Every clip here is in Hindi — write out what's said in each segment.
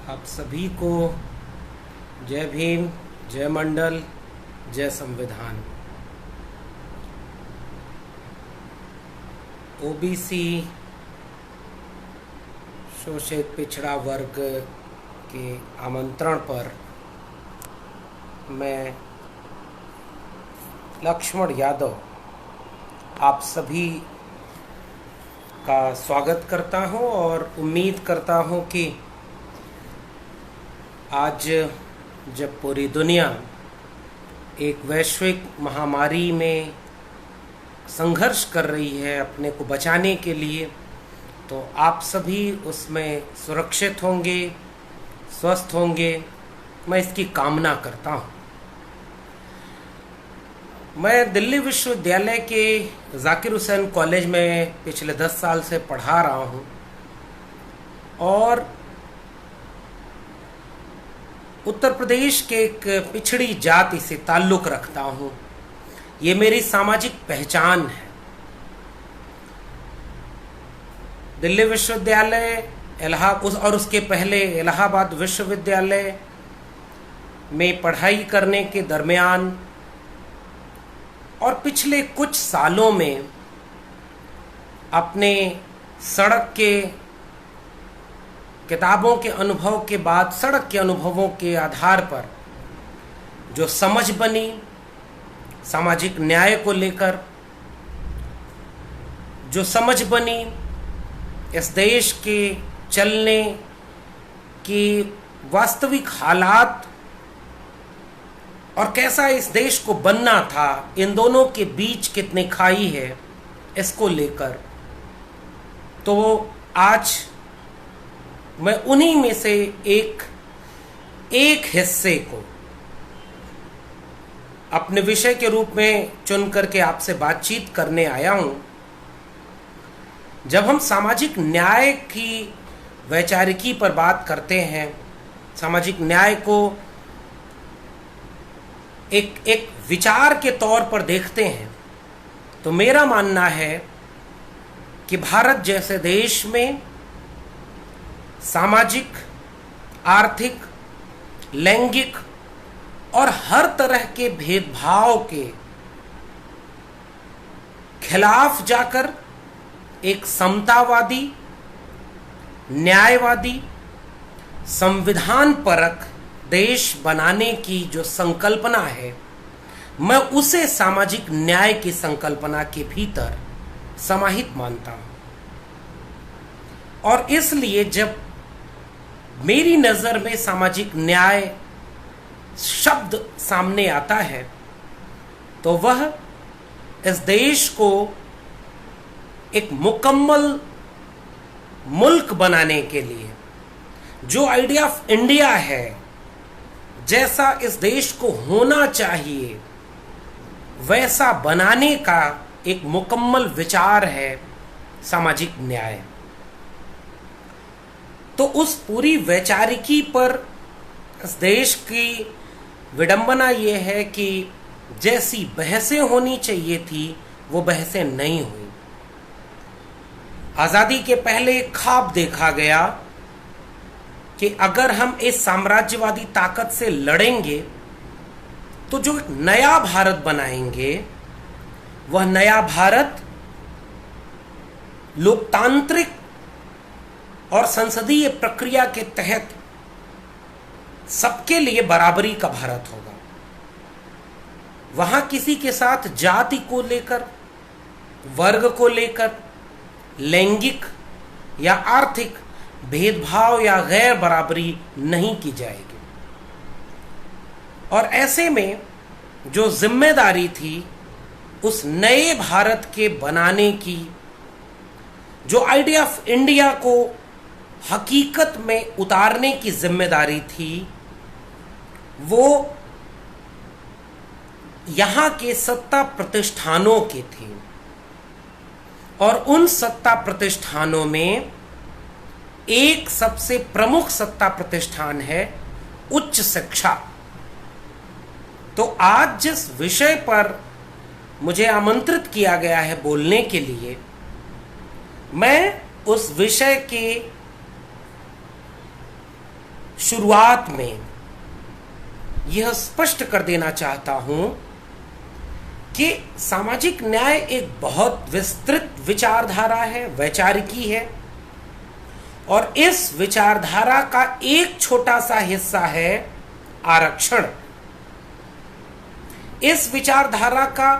आप सभी को जय भीम, जय मंडल, जय संविधान। ओबीसी शोषित पिछड़ा वर्ग के आमंत्रण पर मैं लक्ष्मण यादव आप सभी का स्वागत करता हूं और उम्मीद करता हूं कि आज जब पूरी दुनिया एक वैश्विक महामारी में संघर्ष कर रही है अपने को बचाने के लिए, तो आप सभी उसमें सुरक्षित होंगे, स्वस्थ होंगे, मैं इसकी कामना करता हूँ। मैं दिल्ली विश्वविद्यालय के जाकिर हुसैन कॉलेज में पिछले 10 साल से पढ़ा रहा हूँ और उत्तर प्रदेश के एक पिछड़ी जाति से ताल्लुक़ रखता हूँ। ये मेरी सामाजिक पहचान है। दिल्ली विश्वविद्यालय और उसके पहले इलाहाबाद विश्वविद्यालय में पढ़ाई करने के दरमियान और पिछले कुछ सालों में अपने सड़क के किताबों के अनुभव के बाद सड़क के अनुभवों के आधार पर जो समझ बनी सामाजिक न्याय को लेकर, जो समझ बनी इस देश के चलने की वास्तविक हालात और कैसा इस देश को बनना था, इन दोनों के बीच कितनी खाई है, इसको लेकर तो आज मैं उन्हीं में से एक हिस्से को अपने विषय के रूप में चुन करके आपसे बातचीत करने आया हूं। जब हम सामाजिक न्याय की वैचारिकी पर बात करते हैं, सामाजिक न्याय को एक विचार के तौर पर देखते हैं, तो मेरा मानना है कि भारत जैसे देश में सामाजिक, आर्थिक, लैंगिक और हर तरह के भेदभाव के खिलाफ जाकर एक समतावादी, न्यायवादी, संविधान परक देश बनाने की जो संकल्पना है, मैं उसे सामाजिक न्याय की संकल्पना के भीतर समाहित मानता हूं। और इसलिए जब मेरी नज़र में सामाजिक न्याय शब्द सामने आता है, तो वह इस देश को एक मुकम्मल मुल्क बनाने के लिए जो आइडिया ऑफ इंडिया है, जैसा इस देश को होना चाहिए वैसा बनाने का एक मुकम्मल विचार है सामाजिक न्याय। तो उस पूरी वैचारिकी पर इस देश की विडंबना ये है कि जैसी बहसें होनी चाहिए थी वो बहसें नहीं हुई। आज़ादी के पहले एक ख्वाब देखा गया कि अगर हम इस साम्राज्यवादी ताकत से लड़ेंगे तो जो एक नया भारत बनाएंगे, वह नया भारत लोकतांत्रिक और संसदीय प्रक्रिया के तहत सबके लिए बराबरी का भारत होगा। वहां किसी के साथ जाति को लेकर, वर्ग को लेकर, लैंगिक या आर्थिक भेदभाव या गैर बराबरी नहीं की जाएगी। और ऐसे में जो जिम्मेदारी थी उस नए भारत के बनाने की, जो आइडिया ऑफ इंडिया को हकीकत में उतारने की जिम्मेदारी थी, वो यहाँ के सत्ता प्रतिष्ठानों की थी। और उन सत्ता प्रतिष्ठानों में एक सबसे प्रमुख सत्ता प्रतिष्ठान है उच्च शिक्षा। तो आज जिस विषय पर मुझे आमंत्रित किया गया है बोलने के लिए, मैं उस विषय के शुरुआत में यह स्पष्ट कर देना चाहता हूं कि सामाजिक न्याय एक बहुत विस्तृत विचारधारा है, वैचारिकी है, और इस विचारधारा का एक छोटा सा हिस्सा है आरक्षण। इस विचारधारा का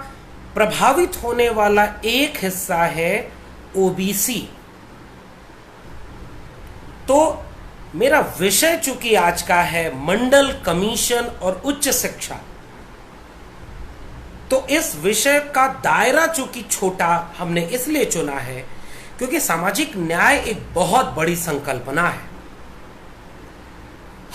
प्रभावित होने वाला एक हिस्सा है ओबीसी। तो मेरा विषय चूंकि आज का है मंडल कमीशन और उच्च शिक्षा, तो इस विषय का दायरा चूंकि छोटा हमने इसलिए चुना है क्योंकि सामाजिक न्याय एक बहुत बड़ी संकल्पना है।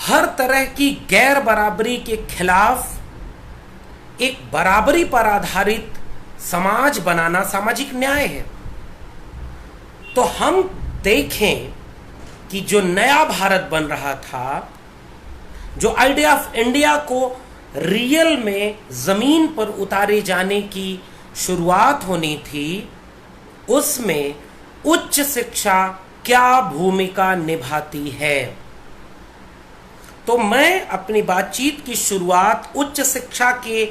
हर तरह की गैर बराबरी के खिलाफ एक बराबरी पर आधारित समाज बनाना सामाजिक न्याय है। तो हम देखें कि जो नया भारत बन रहा था, जो आइडिया ऑफ इंडिया को रियल में जमीन पर उतारे जाने की शुरुआत होनी थी, उसमें उच्च शिक्षा क्या भूमिका निभाती है। तो मैं अपनी बातचीत की शुरुआत उच्च शिक्षा के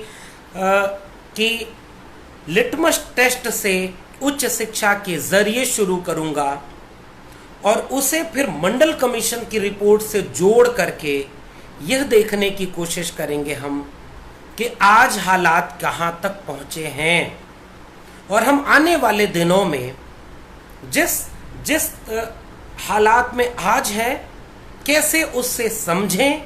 लिटमस टेस्ट से, उच्च शिक्षा के जरिए शुरू करूंगा और उसे फिर मंडल कमीशन की रिपोर्ट से जोड़ करके यह देखने की कोशिश करेंगे हम कि आज हालात कहां तक पहुंचे हैं और हम आने वाले दिनों में जिस हालात में आज हैं कैसे उससे समझें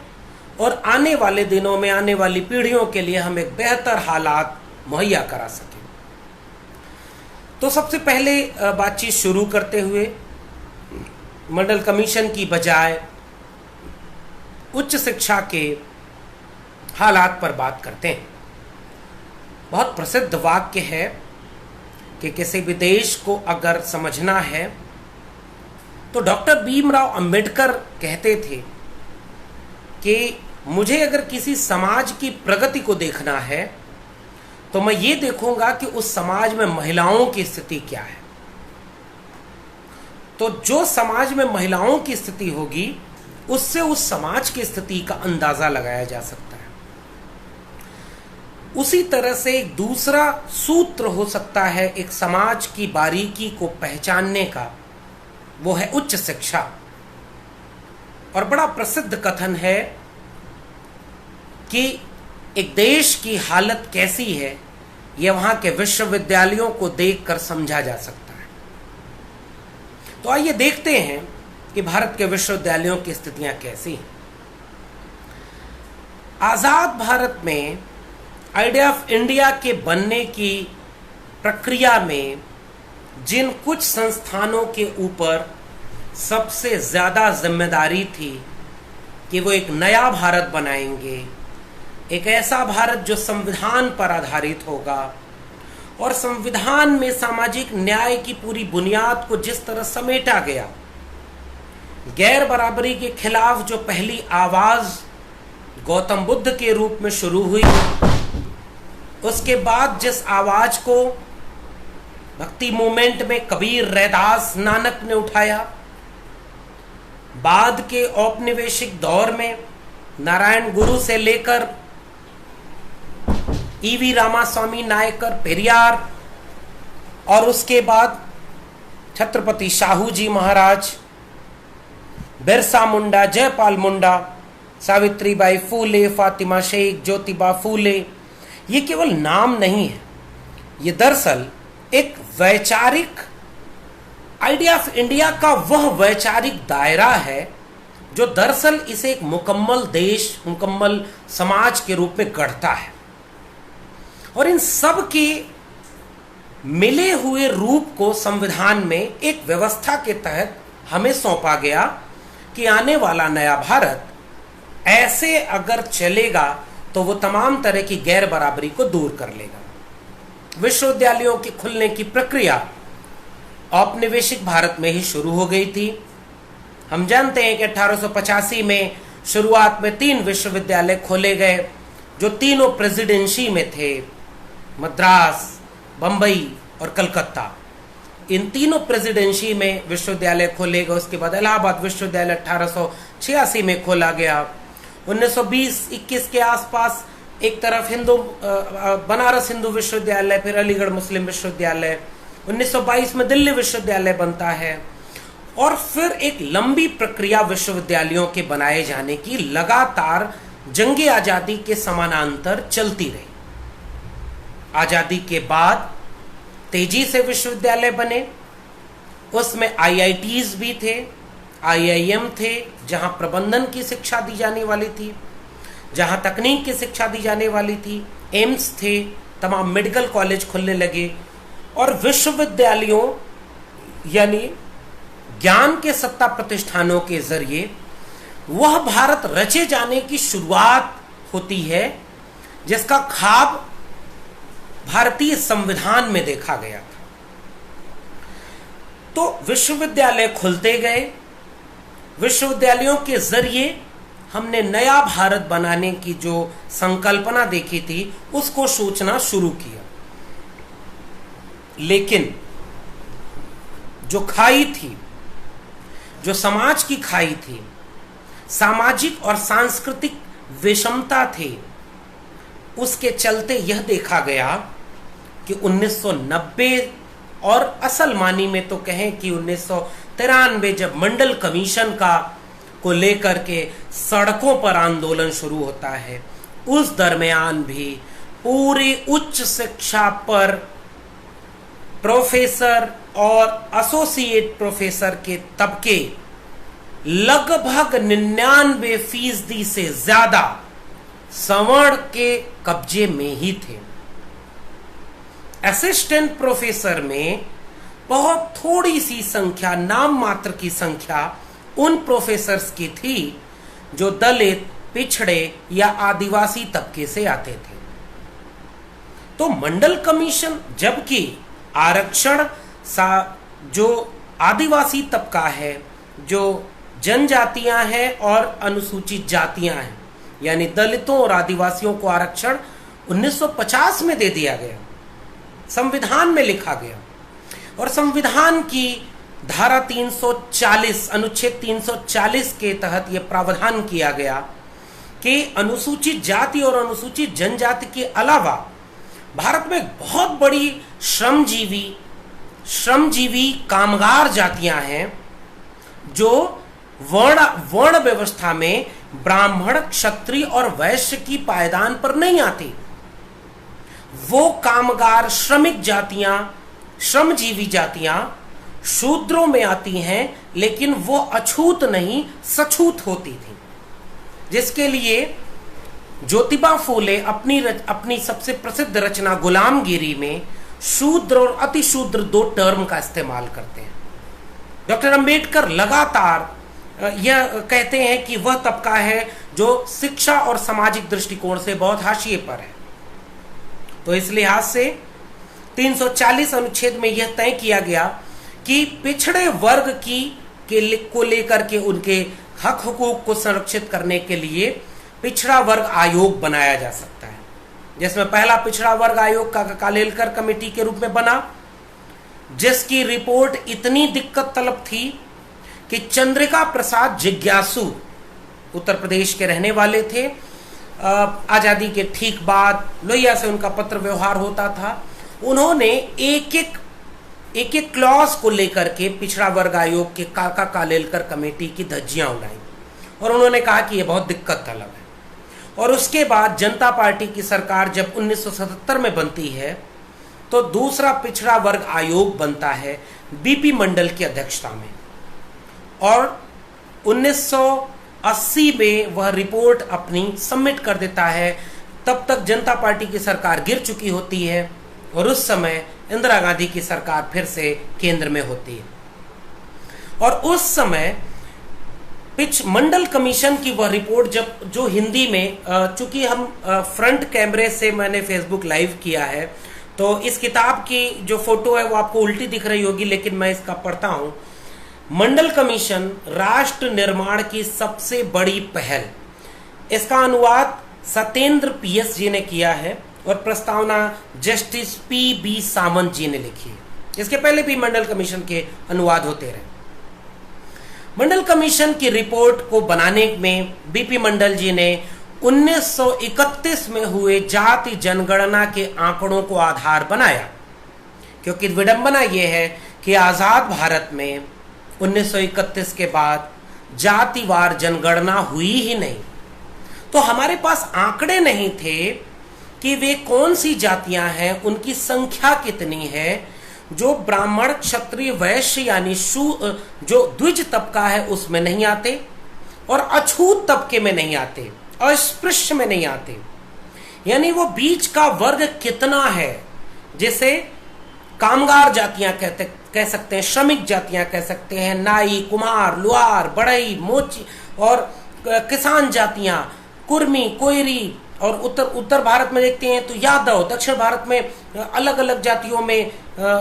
और आने वाले दिनों में आने वाली पीढ़ियों के लिए हम एक बेहतर हालात मुहैया करा सकें। तो सबसे पहले बातचीत शुरू करते हुए मंडल कमीशन की बजाय उच्च शिक्षा के हालात पर बात करते हैं। बहुत प्रसिद्ध वाक्य है कि किसी भी देश को अगर समझना है तो डॉक्टर भीमराव अंबेडकर कहते थे कि मुझे अगर किसी समाज की प्रगति को देखना है तो मैं ये देखूंगा कि उस समाज में महिलाओं की स्थिति क्या है। तो जो समाज में महिलाओं की स्थिति होगी उससे उस समाज की स्थिति का अंदाजा लगाया जा सकता है। उसी तरह से एक दूसरा सूत्र हो सकता है एक समाज की बारीकी को पहचानने का, वो है उच्च शिक्षा। और बड़ा प्रसिद्ध कथन है कि एक देश की हालत कैसी है यह वहां के विश्वविद्यालयों को देखकर समझा जा सकता है। तो आइए देखते हैं कि भारत के विश्वविद्यालयों की स्थितियां कैसी हैं। आजाद भारत में आइडिया ऑफ इंडिया के बनने की प्रक्रिया में जिन कुछ संस्थानों के ऊपर सबसे ज्यादा जिम्मेदारी थी कि वो एक नया भारत बनाएंगे, एक ऐसा भारत जो संविधान पर आधारित होगा और संविधान में सामाजिक न्याय की पूरी बुनियाद को जिस तरह समेटा गया, गैर बराबरी के खिलाफ जो पहली आवाज गौतम बुद्ध के रूप में शुरू हुई, उसके बाद जिस आवाज को भक्ति मूवमेंट में कबीर, रैदास, नानक ने उठाया, बाद के औपनिवेशिक दौर में नारायण गुरु से लेकर ईवी रामास्वामी नायकर, पेरियार, और उसके बाद छत्रपति शाहू जी महाराज, बिरसा मुंडा, जयपाल मुंडा, सावित्रीबाई फूले, फातिमा शेख, ज्योतिबा फूले, ये केवल नाम नहीं है, ये दरअसल एक वैचारिक आइडिया ऑफ इंडिया का वह वैचारिक दायरा है जो दरअसल इसे एक मुकम्मल देश, मुकम्मल समाज के रूप में गढ़ता है। और इन सब के मिले हुए रूप को संविधान में एक व्यवस्था के तहत हमें सौंपा गया कि आने वाला नया भारत ऐसे अगर चलेगा तो वो तमाम तरह की गैर बराबरी को दूर कर लेगा। विश्वविद्यालयों के खुलने की प्रक्रिया औपनिवेशिक भारत में ही शुरू हो गई थी। हम जानते हैं कि 1885 में शुरुआत में 3 विश्वविद्यालय खोले गए जो तीनों प्रेसिडेंसी में थे, मद्रास, बंबई और कलकत्ता। इन तीनों प्रेसिडेंसी में विश्वविद्यालय खोले गए। उसके बाद इलाहाबाद विश्वविद्यालय 1986 में खोला गया। 1920-21 के आसपास एक तरफ बनारस हिंदू विश्वविद्यालय, फिर अलीगढ़ मुस्लिम विश्वविद्यालय, 1922 में दिल्ली विश्वविद्यालय बनता है, और फिर एक लंबी प्रक्रिया विश्वविद्यालयों के बनाए जाने की लगातार जंगे आजादी के समानांतर चलती रही। आजादी के बाद तेजी से विश्वविद्यालय बने, उसमें IITs भी थे, IIM थे, जहां प्रबंधन की शिक्षा दी जाने वाली थी, जहां तकनीक की शिक्षा दी जाने वाली थी, एम्स थे, तमाम मेडिकल कॉलेज खुलने लगे, और विश्वविद्यालयों यानी ज्ञान के सत्ता प्रतिष्ठानों के जरिए वह भारत रचे जाने की शुरुआत होती है जिसका ख्वाब भारतीय संविधान में देखा गया था। तो विश्वविद्यालय खुलते गए, विश्वविद्यालयों के जरिए हमने नया भारत बनाने की जो संकल्पना देखी थी उसको सोचना शुरू किया। लेकिन जो खाई थी, जो समाज की खाई थी, सामाजिक और सांस्कृतिक विषमता थी, उसके चलते यह देखा गया कि 1990 और असल मानी में तो कहें कि 1993 जब मंडल कमीशन को लेकर के सड़कों पर आंदोलन शुरू होता है, उस दरमियान भी पूरी उच्च शिक्षा पर प्रोफेसर और एसोसिएट प्रोफेसर के तबके लगभग 99% से ज्यादा सवर्ण के कब्जे में ही थे। असिस्टेंट प्रोफेसर में बहुत थोड़ी सी संख्या, नाम मात्र की संख्या उन प्रोफेसर्स की थी जो दलित, पिछड़े या आदिवासी तबके से आते थे। तो मंडल कमीशन, जबकि आरक्षण जो आदिवासी तबका है, जो जनजातियां हैं और अनुसूचित जातियां हैं, यानी दलितों और आदिवासियों को आरक्षण 1950 में दे दिया गया, संविधान में लिखा गया। और संविधान की धारा 340, अनुच्छेद 340 के तहत यह प्रावधान किया गया कि अनुसूचित जाति और अनुसूचित जनजाति के अलावा भारत में बहुत बड़ी श्रमजीवी कामगार जातियां हैं जो वर्ण व्यवस्था में ब्राह्मण, क्षत्रिय और वैश्य की पायदान पर नहीं आती। वो कामगार, श्रमिक जातियां, श्रमजीवी जातियां शूद्रों में आती हैं, लेकिन वो अछूत नहीं सछूत होती थी, जिसके लिए ज्योतिबा फूले अपनी सबसे प्रसिद्ध रचना गुलामगिरी में शूद्र और अतिशूद्र 2 टर्म का इस्तेमाल करते हैं। डॉक्टर अंबेडकर लगातार यह कहते हैं कि वह तबका है जो शिक्षा और सामाजिक दृष्टिकोण से बहुत हाशिए पर है। तो इस लिहाज से 340 अनुच्छेद में यह तय किया गया कि पिछड़े वर्ग को लेकर के उनके हक हुकूक को संरक्षित करने के लिए पिछड़ा वर्ग आयोग बनाया जा सकता है, जिसमें पहला पिछड़ा वर्ग आयोग का कालेलकर कमेटी के रूप में बना, जिसकी रिपोर्ट इतनी दिक्कत तलब थी कि चंद्रिका प्रसाद जिज्ञासु, उत्तर प्रदेश के रहने वाले थे, आजादी के ठीक बाद लोहिया से उनका पत्र व्यवहार होता था, उन्होंने एक एक क्लॉज को लेकर के पिछड़ा वर्ग आयोग के काका कालेलकर कमेटी की धज्जियां उड़ाई और उन्होंने कहा कि यह बहुत दिक्कत तलब है। और उसके बाद जनता पार्टी की सरकार जब 1977 में बनती है तो दूसरा पिछड़ा वर्ग आयोग बनता है बीपी मंडल की अध्यक्षता में, और 1980 में वह रिपोर्ट अपनी सबमिट कर देता है। तब तक जनता पार्टी की सरकार गिर चुकी होती है और उस समय इंदिरा गांधी की सरकार फिर से केंद्र में होती है। और उस समय मंडल कमीशन की वह रिपोर्ट जो हिंदी में, चूंकि हम फ्रंट कैमरे से मैंने फेसबुक लाइव किया है तो इस किताब की जो फोटो है वो आपको उल्टी दिख रही होगी, लेकिन मैं इसका पढ़ता हूं। मंडल कमीशन राष्ट्र निर्माण की सबसे बड़ी पहल, इसका अनुवाद सत्येंद्र PS जी ने किया है और प्रस्तावना जस्टिस PB सामंत जी ने लिखी है। इसके पहले भी मंडल कमीशन के अनुवाद होते रहे। मंडल कमीशन की रिपोर्ट को बनाने में बीपी मंडल जी ने 1931 में हुए जाति जनगणना के आंकड़ों को आधार बनाया, क्योंकि विडंबना यह है कि आजाद भारत में 1931 के बाद जातिवार जनगणना हुई ही नहीं। तो हमारे पास आंकड़े नहीं थे कि वे कौन सी जातियां हैं, उनकी संख्या कितनी है, जो ब्राह्मण क्षत्रिय वैश्य यानी जो द्विज तबका है उसमें नहीं आते और अछूत तबके में नहीं आते, अस्पृश्य में नहीं आते, यानी वो बीच का वर्ग कितना है, जिसे कामगार जातियां कह सकते हैं, श्रमिक जातियां कह सकते हैं, नाई, कुम्हार, लुहार, बढ़ई, मोची और किसान जातियां, कुर्मी, कोयरी, और उत्तर भारत में देखते हैं तो यादव, दक्षिण भारत में अलग अलग जातियों में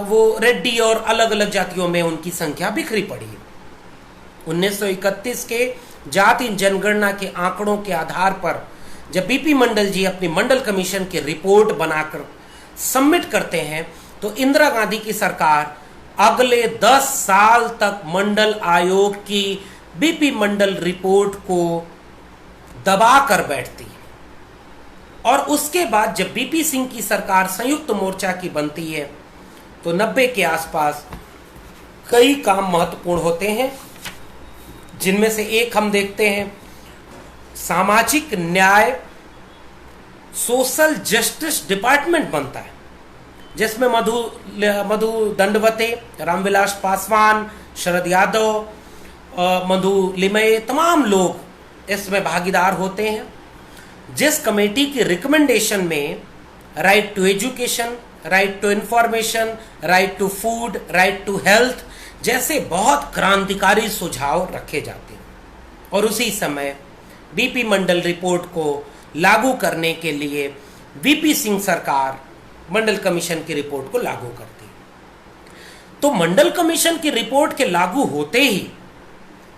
वो रेड्डी और अलग अलग जातियों में उनकी संख्या बिखरी पड़ी है। 1931 के जाति जनगणना के आंकड़ों के आधार पर जब बीपी मंडल जी अपनी मंडल कमीशन की रिपोर्ट बनाकर सबमिट करते हैं तो इंदिरा गांधी की सरकार अगले 10 साल तक मंडल आयोग की बीपी मंडल रिपोर्ट को दबा कर बैठती है। और उसके बाद जब बीपी सिंह की सरकार संयुक्त मोर्चा की बनती है तो 90 के आसपास कई काम महत्वपूर्ण होते हैं, जिनमें से एक हम देखते हैं सामाजिक न्याय सोशल जस्टिस डिपार्टमेंट बनता है, जिसमें मधु दंडवते, रामविलास पासवान, शरद यादव, मधु लिमये, तमाम लोग इसमें भागीदार होते हैं। जिस कमेटी की रिकमेंडेशन में right to education, right to information, right to food, right to health जैसे बहुत क्रांतिकारी सुझाव रखे जाते हैं, और उसी समय बीपी मंडल रिपोर्ट को लागू करने के लिए वीपी सिंह सरकार मंडल कमीशन की रिपोर्ट को लागू करती है। तो मंडल कमीशन की रिपोर्ट के लागू होते ही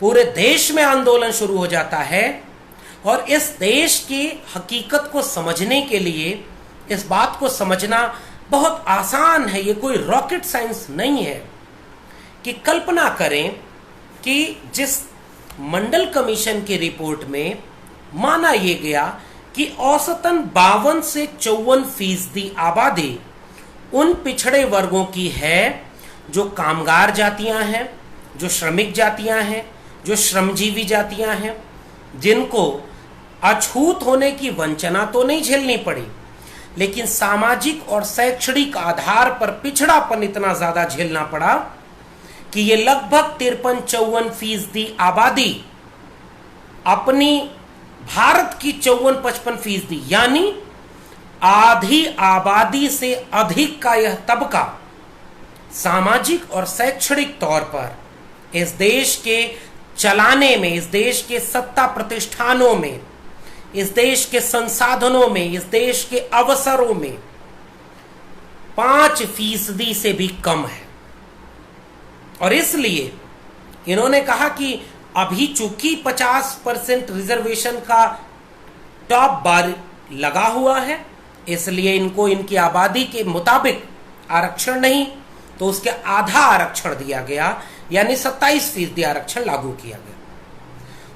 पूरे देश में आंदोलन शुरू हो जाता है, और इस देश की हकीकत को समझने के लिए इस बात को समझना बहुत आसान है, ये कोई रॉकेट साइंस नहीं है कि कल्पना करें कि जिस मंडल कमीशन की रिपोर्ट में माना यह गया कि औसतन 52 से 54% आबादी उन पिछड़े वर्गों की है जो कामगार जातियां हैं, जो श्रमिक जातियां हैं, जो श्रमजीवी जातियां हैं, जिनको अछूत होने की वंचना तो नहीं झेलनी पड़ी, लेकिन सामाजिक और शैक्षणिक आधार पर पिछड़ापन इतना ज्यादा झेलना पड़ा कि ये लगभग 53-54% आबादी अपनी भारत की 54-55% यानी आधी आबादी से अधिक का यह तबका सामाजिक और शैक्षणिक तौर पर इस देश के चलाने में, इस देश के सत्ता प्रतिष्ठानों में, इस देश के संसाधनों में, इस देश के अवसरों में 5% से भी कम है। और इसलिए इन्होंने कहा कि अभी चूंकि 50% रिजर्वेशन का टॉप बार लगा हुआ है, इसलिए इनको इनकी आबादी के मुताबिक आरक्षण नहीं तो उसके आधा आरक्षण दिया गया, यानी 27% आरक्षण लागू किया गया।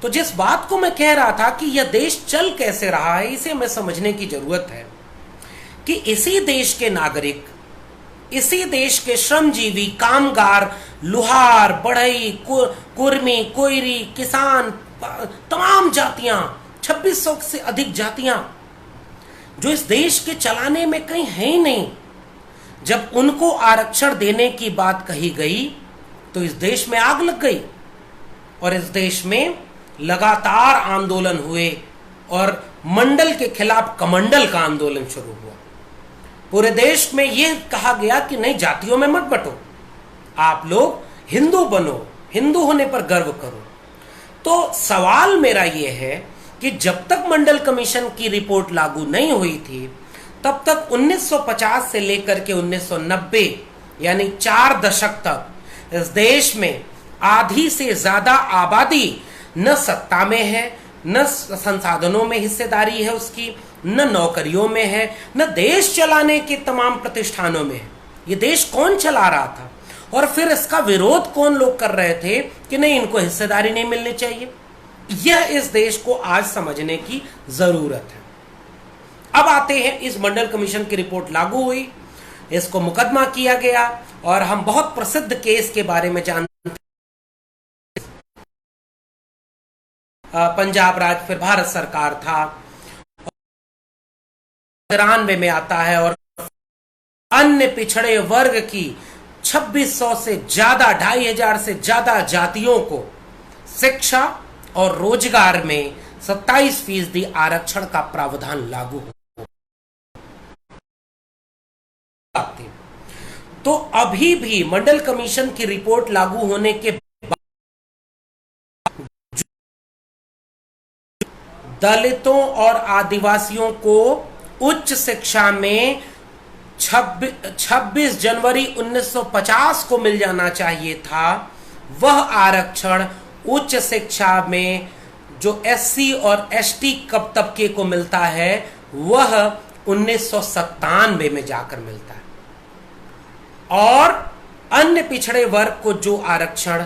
तो जिस बात को मैं कह रहा था कि यह देश चल कैसे रहा है, इसे हमें समझने की जरूरत है कि इसी देश के नागरिक, इसी देश के श्रमजीवी, कामगार, लुहार, बढ़ई, कुर्मी, कोयरी, किसान, तमाम जातियां, 2600 से अधिक जातियां जो इस देश के चलाने में कहीं है ही नहीं, जब उनको आरक्षण देने की बात कही गई तो इस देश में आग लग गई और इस देश में लगातार आंदोलन हुए और मंडल के खिलाफ कमंडल का आंदोलन शुरू हुआ। पूरे देश में यह कहा गया कि नहीं, जातियों में मत बंटो, आप लोग हिंदू बनो, हिंदू होने पर गर्व करो। तो सवाल मेरा यह है कि जब तक मंडल कमीशन की रिपोर्ट लागू नहीं हुई थी तब तक 1950 से लेकर के 1990 यानी 4 दशक तक इस देश में आधी से ज्यादा आबादी न सत्ता में है, न संसाधनों में हिस्सेदारी है उसकी, न नौकरियों में है, न देश चलाने के तमाम प्रतिष्ठानों में है। ये देश कौन चला रहा था? और फिर इसका विरोध कौन लोग कर रहे थे कि नहीं, इनको हिस्सेदारी नहीं मिलनी चाहिए। यह इस देश को आज समझने की जरूरत है। अब आते हैं, इस मंडल कमीशन की रिपोर्ट लागू हुई, इसको मुकदमा किया गया और हम बहुत प्रसिद्ध केस के बारे में जानते हैं। पंजाब राज्य फिर भारत सरकार था, 93 में आता है और अन्य पिछड़े वर्ग की 2600 से ज्यादा, 2500 से ज्यादा जातियों को शिक्षा और रोजगार में 27% आरक्षण का प्रावधान लागू हो। तो अभी भी मंडल कमीशन की रिपोर्ट लागू होने के बाद दलितों और आदिवासियों को उच्च शिक्षा में 26 जनवरी 1950 को मिल जाना चाहिए था, वह आरक्षण उच्च शिक्षा में जो एससी और एसटी कब तबके को मिलता है वह 1997 में जाकर मिलता है। और अन्य पिछड़े वर्ग को जो आरक्षण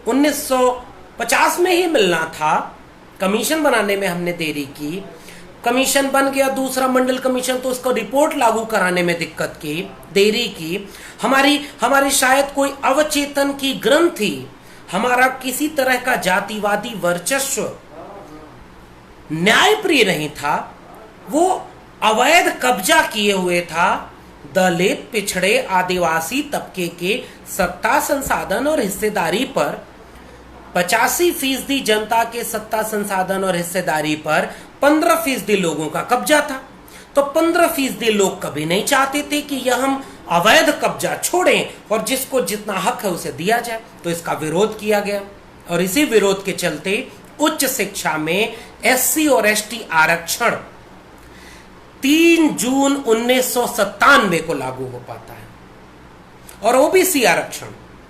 1950 में ही मिलना था, कमीशन बनाने में हमने देरी की, कमीशन बन गया दूसरा मंडल कमीशन, तो उसको रिपोर्ट लागू कराने में दिक्कत की, देरी की। हमारी शायद कोई अवचेतन की ग्रंथि, हमारा किसी तरह का जातिवादी वर्चस्व न्यायप्रिय नहीं था, वो अवैध कब्जा किए हुए था दलित, पिछड़े, आदिवासी तबके के सत्ता, संसाधन और हिस्सेदारी पर। 85% जनता के सत्ता, संसाधन और हिस्सेदारी पर 15% लोगों का कब्जा था। तो 15% लोग कभी नहीं चाहते थे कि यह हम अवैध कब्जा छोड़ें और जिसको जितना हक है उसे दिया जाए। तो इसका विरोध किया गया और इसी विरोध के चलते उच्च शिक्षा में एससी और एसटी आरक्षण 3 जून 1997 को लागू हो पाता है। और ओबीसी आरक्षण,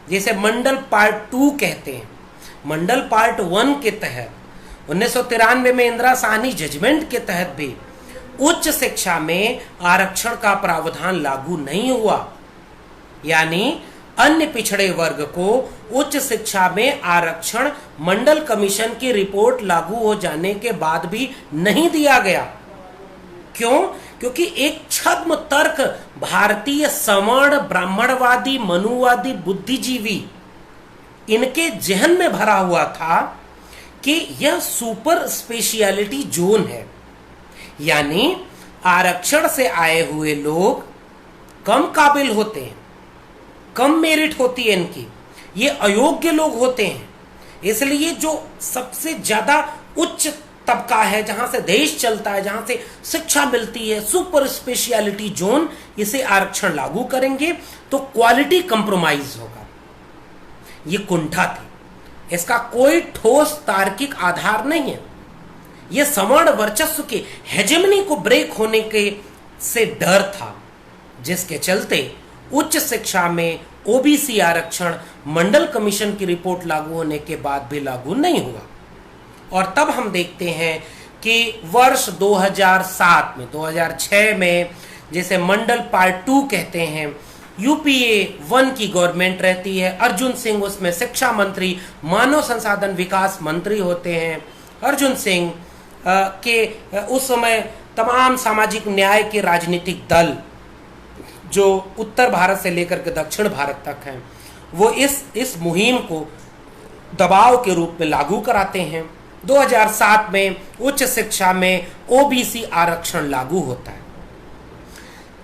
जिसे मंडल पार्ट 2 कहते हैं, मंडल पार्ट 1 के तहत 1993 में इंदिरा साहनी जजमेंट के तहत भी उच्च शिक्षा में आरक्षण का प्रावधान लागू नहीं हुआ। यानी अन्य पिछड़े वर्ग को उच्च शिक्षा में आरक्षण मंडल कमीशन की रिपोर्ट लागू हो जाने के बाद भी नहीं दिया गया। क्यों? क्योंकि एक छद्म तर्क भारतीय सवर्ण, ब्राह्मणवादी, मनुवादी, बुद्धिजीवी इनके जहन में भरा हुआ था कि यह सुपर स्पेशियलिटी जोन है, यानी आरक्षण से आए हुए लोग कम काबिल होते हैं, कम मेरिट होती है इनकी, ये अयोग्य लोग होते हैं। इसलिए जो सबसे ज्यादा उच्च तबका है, जहां से देश चलता है, जहां से शिक्षा मिलती है, सुपर स्पेशियलिटी जोन, इसे आरक्षण लागू करेंगे तो क्वालिटी कंप्रोमाइज होगा। ये कुंठा थी, इसका कोई ठोस तार्किक आधार नहीं है। यह सवर्ण वर्चस्व के हेजेमनी को ब्रेक होने के से डर था, जिसके चलते उच्च शिक्षा में ओबीसी आरक्षण मंडल कमीशन की रिपोर्ट लागू होने के बाद भी लागू नहीं हुआ। और तब हम देखते हैं कि वर्ष 2007 में, 2006 में, जिसे मंडल पार्ट 2 कहते हैं, यूपीए 1 की गवर्नमेंट रहती है। अर्जुन सिंह उसमें शिक्षा मंत्री, मानव संसाधन विकास मंत्री होते हैं। अर्जुन सिंह के उस समय तमाम सामाजिक न्याय के राजनीतिक दल जो उत्तर भारत से लेकर के दक्षिण भारत तक हैं, वो इस मुहिम को दबाव के रूप में लागू कराते हैं। 2007 में उच्च शिक्षा में ओबीसी आरक्षण लागू होता है,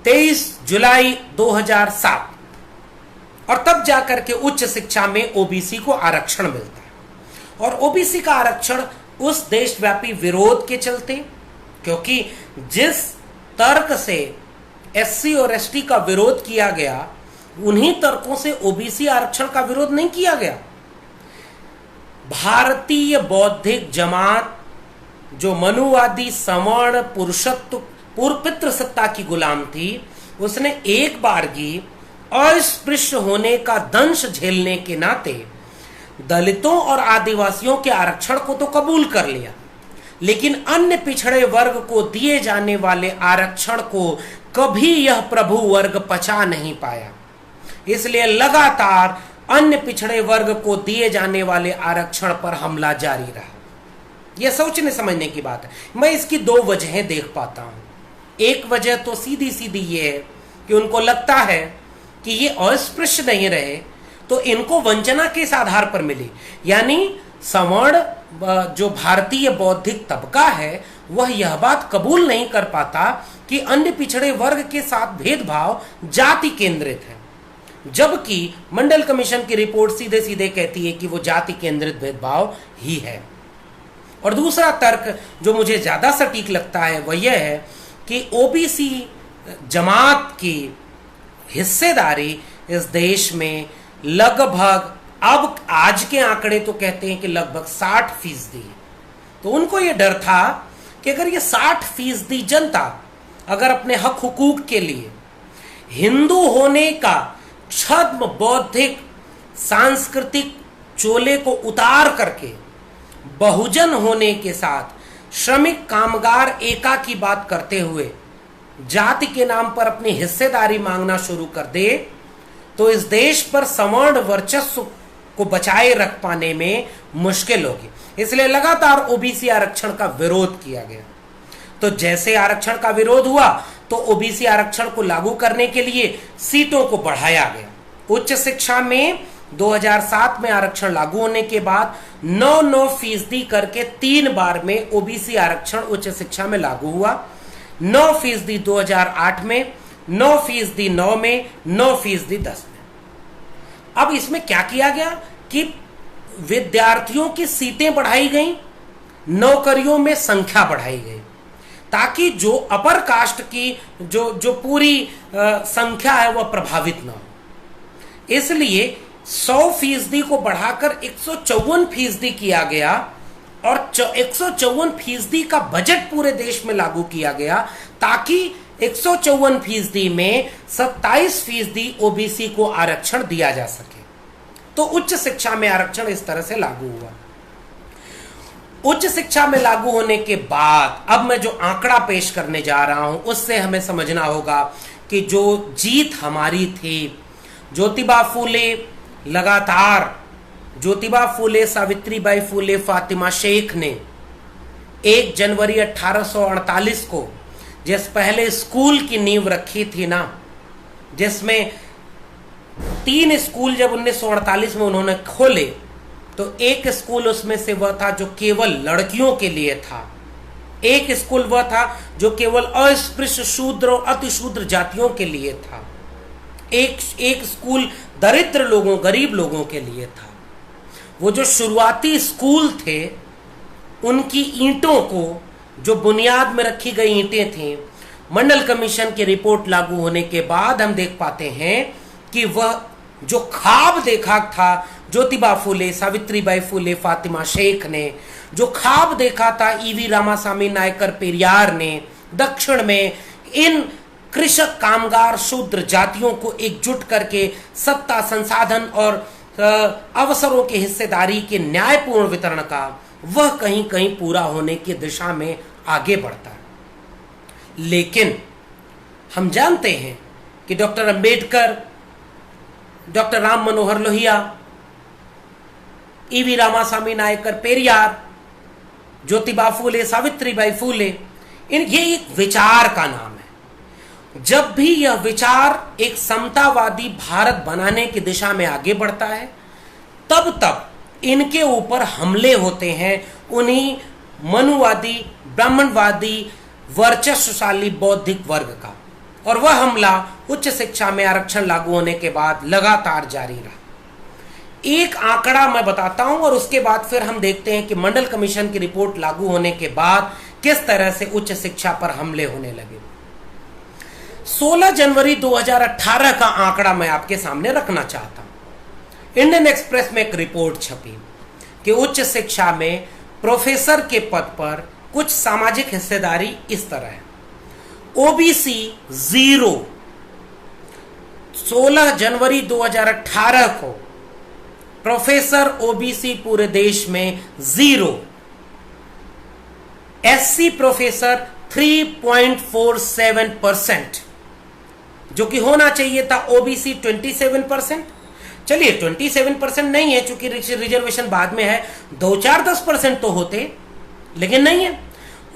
23 जुलाई 2007, और तब जाकर के उच्च शिक्षा में ओबीसी को आरक्षण मिलता है। और ओबीसी का आरक्षण उस देशव्यापी विरोध के चलते, क्योंकि जिस तर्क से एससी और एसटी का विरोध किया गया, उन्हीं तर्कों से ओबीसी आरक्षण का विरोध नहीं किया गया। भारतीय बौद्धिक जमात, जो मनुवादी सवर्ण पुरुषत्व पितृसत्ता की गुलाम थी, उसने एक बारगी अस्पृश्य होने का दंश झेलने के नाते दलितों और आदिवासियों के आरक्षण को तो कबूल कर लिया, लेकिन अन्य पिछड़े वर्ग को दिए जाने वाले आरक्षण को कभी यह प्रभु वर्ग पचा नहीं पाया। इसलिए लगातार अन्य पिछड़े वर्ग को दिए जाने वाले आरक्षण पर हमला जारी रहा। यह सोचने समझने की बात है। मैं इसकी दो वजहें देख पाता हूं। एक वजह तो सीधी सीधी ये है कि उनको लगता है कि ये अस्पृश्य नहीं रहे तो इनको वंचना किस आधार पर मिली, यानी सवर्ण जो भारतीय बौद्धिक तबका है वह यह बात कबूल नहीं कर पाता कि अन्य पिछड़े वर्ग के साथ भेदभाव जाति केंद्रित है, जबकि मंडल कमीशन की रिपोर्ट सीधे सीधे कहती है कि वो जाति केंद्रित भेदभाव ही है। और दूसरा तर्क जो मुझे ज्यादा सटीक लगता है वह यह है कि ओबीसी जमात की हिस्सेदारी इस देश में लगभग, अब आज के आंकड़े तो कहते हैं कि लगभग 60% है। तो उनको यह डर था कि अगर ये 60% जनता अगर अपने हक हुकूक के लिए हिंदू होने का छद्म बौद्धिक सांस्कृतिक चोले को उतार करके बहुजन होने के साथ श्रमिक कामगार एका की बात करते हुए जाति के नाम पर अपनी हिस्सेदारी मांगना शुरू कर दे, तो इस देश पर सवर्ण वर्चस्व को बचाए रख पाने में मुश्किल होगी। इसलिए लगातार ओबीसी आरक्षण का विरोध किया गया। तो जैसे आरक्षण का विरोध हुआ तो ओबीसी आरक्षण को लागू करने के लिए सीटों को बढ़ाया गया। उच्च शिक्षा में 2007 में आरक्षण लागू होने के बाद 9% करके 3 बार में ओबीसी आरक्षण उच्च शिक्षा में लागू हुआ। 9% 2008 में, 9% 9 में, 9% 10 में। अब इसमें क्या किया गया कि विद्यार्थियों की सीटें बढ़ाई गई, नौकरियों में संख्या बढ़ाई गई, ताकि जो अपर कास्ट की जो पूरी संख्या है वह प्रभावित ना हो। इसलिए 100% को बढ़ाकर 154% किया गया और 154% का बजट पूरे देश में लागू किया गया, ताकि 154% में 27% ओबीसी को आरक्षण दिया जा सके। तो उच्च शिक्षा में आरक्षण इस तरह से लागू हुआ। उच्च शिक्षा में लागू होने के बाद अब मैं जो आंकड़ा पेश करने जा रहा हूं उससे हमें समझना होगा कि जो जीत हमारी थी, ज्योतिबा फूले लगातार, ज्योतिबा फूले, सावित्रीबाई फूले, फातिमा शेख ने 1 जनवरी 1848 को जिस पहले स्कूल की नींव रखी थी ना, जिसमें 3 स्कूल जब 1948 में उन्होंने खोले, तो एक स्कूल उसमें से वह था जो केवल लड़कियों के लिए था, एक स्कूल वह था जो केवल अस्पृश्य, शूद्र और अतिशूद्र जातियों के लिए था, एक स्कूल दरिद्र लोगों, गरीब लोगों के लिए था। वो जो शुरुआती स्कूल थे उनकी ईंटों को, जो बुनियाद में रखी गई ईंटें थीं, मंडल कमीशन की रिपोर्ट लागू होने के बाद हम देख पाते हैं कि वह जो ख्वाब देखा था ज्योतिबा फूले, सावित्रीबाई फूले, फातिमा शेख ने, जो ख्वाब देखा था ईवी रामासामी नायकर पेरियार ने, दक्षिण में इन कृषक, कामगार, शूद्र जातियों को एकजुट करके सत्ता, संसाधन और अवसरों की हिस्सेदारी के न्यायपूर्ण वितरण का, वह कहीं कहीं पूरा होने की दिशा में आगे बढ़ता है। लेकिन हम जानते हैं कि doctor Ambedkar, doctor Ram Manohar Lohia, EV Ramasamy Naikar Periyar, Jyotiba Phule, Savitribai Phule, ये एक विचार का नाम है। जब भी यह विचार एक समतावादी भारत बनाने की दिशा में आगे बढ़ता है, तब तब इनके ऊपर हमले होते हैं उन्हीं मनुवादी, ब्राह्मणवादी, वर्चस्वशाली बौद्धिक वर्ग का, और वह हमला उच्च शिक्षा में आरक्षण लागू होने के बाद लगातार जारी रहा। एक आंकड़ा मैं बताता हूं और उसके बाद फिर हम देखते हैं कि मंडल कमीशन की रिपोर्ट लागू होने के बाद किस तरह से उच्च शिक्षा पर हमले होने लगे। 16 जनवरी 2018 का आंकड़ा मैं आपके सामने रखना चाहता हूं। इंडियन एक्सप्रेस में एक रिपोर्ट छपी कि उच्च शिक्षा में प्रोफेसर के पद पर कुछ सामाजिक हिस्सेदारी इस तरह है। ओबीसी 0, 16 जनवरी 2018 को प्रोफेसर ओबीसी पूरे देश में 0, एससी प्रोफेसर 3.47%, जो कि होना चाहिए था ओबीसी 27%। चलिए 27% नहीं है, चूंकि रिजर्वेशन बाद में है, 2-4-10% तो होते, लेकिन नहीं है।